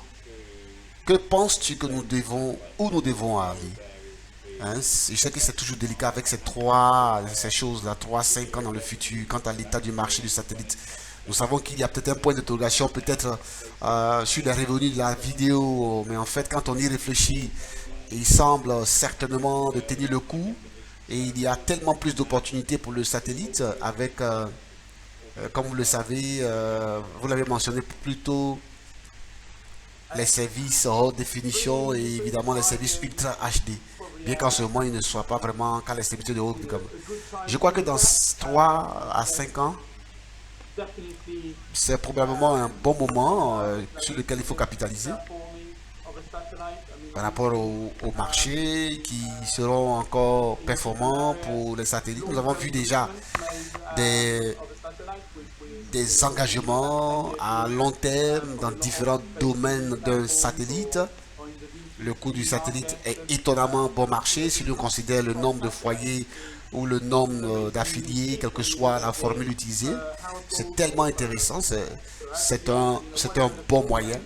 que penses-tu que nous devons, où nous devons aller? Hein, je sais que c'est toujours délicat avec ces choses-là, 3, 5 ans dans le futur, quant à l'état du marché du satellite. Nous savons qu'il y a peut-être un point d'interrogation, peut-être sur les revenus de la vidéo, mais en fait, quand on y réfléchit, il semble certainement de tenir le coup. Et il y a tellement plus d'opportunités pour le satellite avec, comme vous le savez, vous l'avez mentionné plus tôt, les services haute définition et évidemment les services ultra HD. Bien qu'en ce moment, ils ne soient pas vraiment qu'à l'extrémité de haut comme. Je crois que dans 3 à 5 ans, c'est probablement un bon moment sur lequel il faut capitaliser par rapport au marché qui seront encore performants pour les satellites. Nous avons vu déjà des, des engagements à long terme dans différents domaines d'un satellite. Le coût du satellite est étonnamment bon marché si l'on considère le nombre de foyers ou le nombre d'affiliés, quelle que soit la formule utilisée. C'est tellement intéressant, c'est un bon moyen,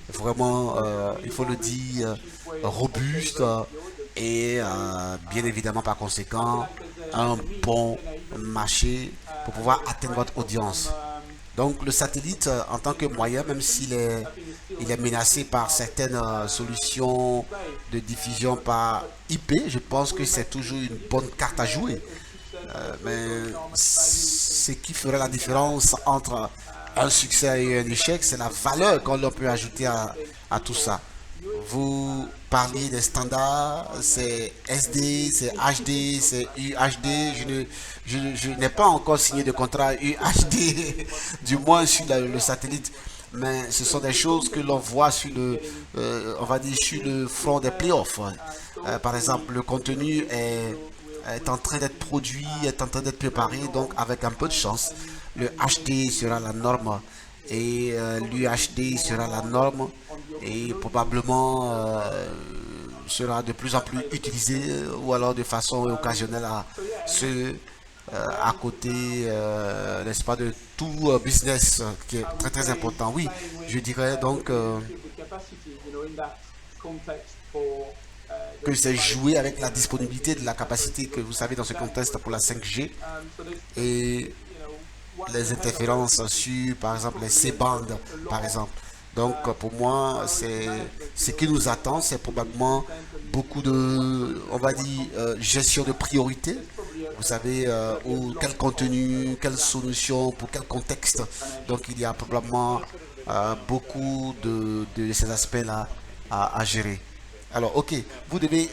vraiment, il faut le dire, robuste et bien évidemment par conséquent un bon marché pour pouvoir atteindre votre audience. Donc le satellite en tant que moyen, même il est menacé par certaines solutions de diffusion par IP, je pense que c'est toujours une bonne carte à jouer. Mais ce qui ferait la différence entre un succès et un échec, c'est la valeur qu'on peut ajouter à tout ça. Vous parliez des standards, c'est SD, c'est HD, c'est UHD. Je n'ai pas encore signé de contrat UHD, du moins sur le satellite. Mais ce sont des choses que l'on voit sur on va dire sur le front des playoffs. Par exemple, le contenu est en train d'être produit, est en train d'être préparé, donc avec un peu de chance, le HD sera la norme et l'UHD sera la norme et probablement sera de plus en plus utilisé ou alors de façon occasionnelle à côté, n'est-ce pas, de tout business qui est très très important. Oui, je dirais donc que c'est jouer avec la disponibilité de la capacité que vous savez dans ce contexte pour la 5G et les interférences sur, par exemple, les C-bandes, par exemple. Donc, pour moi, c'est ce qui nous attend, c'est probablement beaucoup de, on va dire, gestion de priorité. Vous savez, quel contenu, quelle solution, pour quel contexte. Donc, il y a probablement beaucoup de ces aspects-là à gérer. Alors, ok, vous devez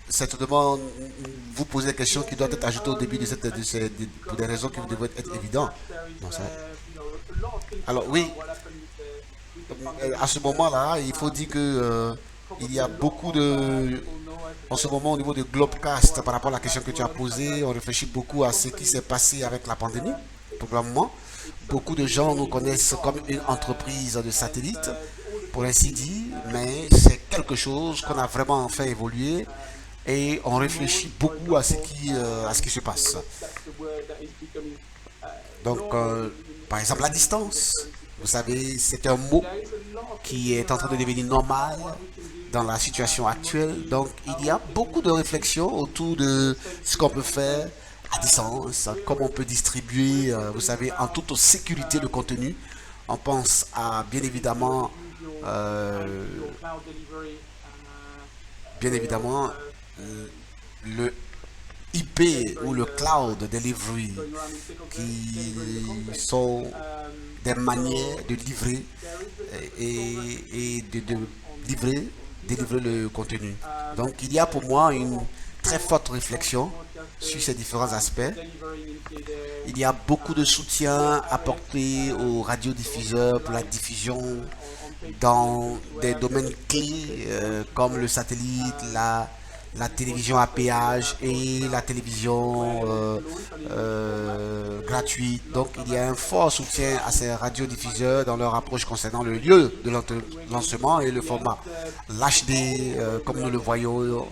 certainement vous poser des questions qui doivent être ajoutées au début pour des raisons qui devraient être évidentes. Non, alors oui, à ce moment-là, il faut dire que il y a beaucoup de... En ce moment, au niveau de Globecast, par rapport à la question que tu as posée, on réfléchit beaucoup à ce qui s'est passé avec la pandémie, probablement. Beaucoup de gens nous connaissent comme une entreprise de satellite, pour ainsi dire, mais c'est quelque chose qu'on a vraiment fait évoluer et on réfléchit beaucoup à ce qui se passe. Donc, par exemple, la distance. Vous savez, c'est un mot qui est en train de devenir normal dans la situation actuelle. Donc, il y a beaucoup de réflexions autour de ce qu'on peut faire à distance, comment on peut distribuer, vous savez, en toute sécurité le contenu. On pense à, bien évidemment, le IP ou le cloud delivery qui sont des manières de livrer et de délivrer le contenu. Donc il y a pour moi une très forte réflexion sur ces différents aspects. Il y a beaucoup de soutien apporté aux radiodiffuseurs pour la diffusion dans des domaines clés comme le satellite, la télévision à péage et la télévision gratuite. Donc il y a un fort soutien à ces radiodiffuseurs dans leur approche concernant le lieu de lancement et le format. L'HD, comme nous le voyons,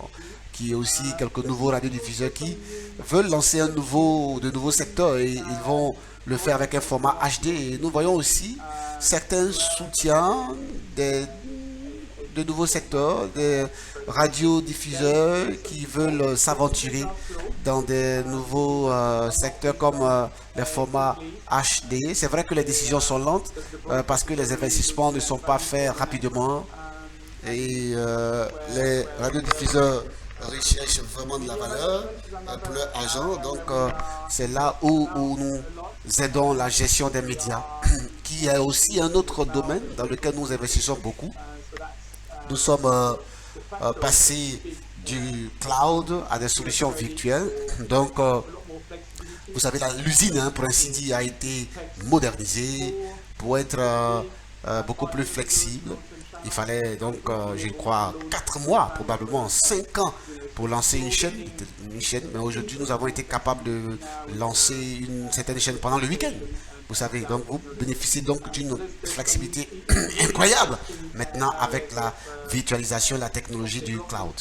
qui est aussi quelques nouveaux radiodiffuseurs qui veulent lancer de nouveaux secteurs et ils vont le faire avec un format HD. Et nous voyons aussi certains soutiens de nouveaux secteurs, des radiodiffuseurs qui veulent s'aventurer dans des nouveaux secteurs comme les formats HD. C'est vrai que les décisions sont lentes parce que les investissements ne sont pas faits rapidement et les radiodiffuseurs recherchent vraiment de la valeur pour leur argent. Donc c'est là où nous aidons la gestion des médias, qui est aussi un autre domaine dans lequel nous investissons beaucoup. Nous sommes passés du cloud à des solutions virtuelles. Donc, vous savez, l'usine, hein, pour ainsi dire, a été modernisée pour être beaucoup plus flexible. Il fallait donc, je crois, 4 mois, probablement 5 ans pour lancer une chaîne. Mais aujourd'hui, nous avons été capables de lancer une certaine chaîne pendant le week-end. Vous savez, donc vous bénéficiez donc d'une flexibilité incroyable maintenant avec la virtualisation, la technologie du cloud.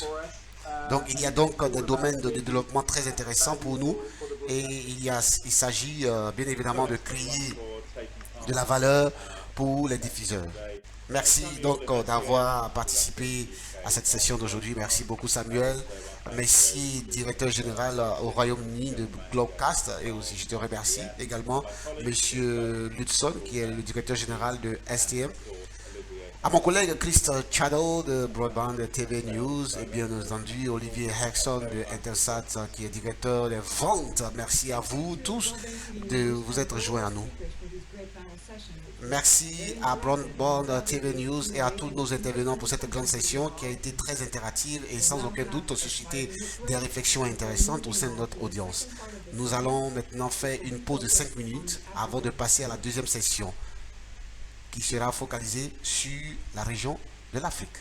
Donc il y a donc des domaines de développement très intéressants pour nous et il s'agit bien évidemment de créer de la valeur pour les diffuseurs. Merci donc d'avoir participé à cette session d'aujourd'hui. Merci beaucoup Samuel. Merci directeur général au Royaume-Uni de Globecast et aussi je te remercie également Monsieur Lutzon qui est le directeur général de STM. À mon collègue Christ Chado de Broadband TV News et bien entendu Olivier Hexon de Intersat qui est directeur des ventes. Merci à vous tous de vous être joints à nous. Merci à Broadband TV News et à tous nos intervenants pour cette grande session qui a été très interactive et sans aucun doute suscité des réflexions intéressantes au sein de notre audience. Nous allons maintenant faire une pause de 5 minutes avant de passer à la deuxième session qui sera focalisée sur la région de l'Afrique.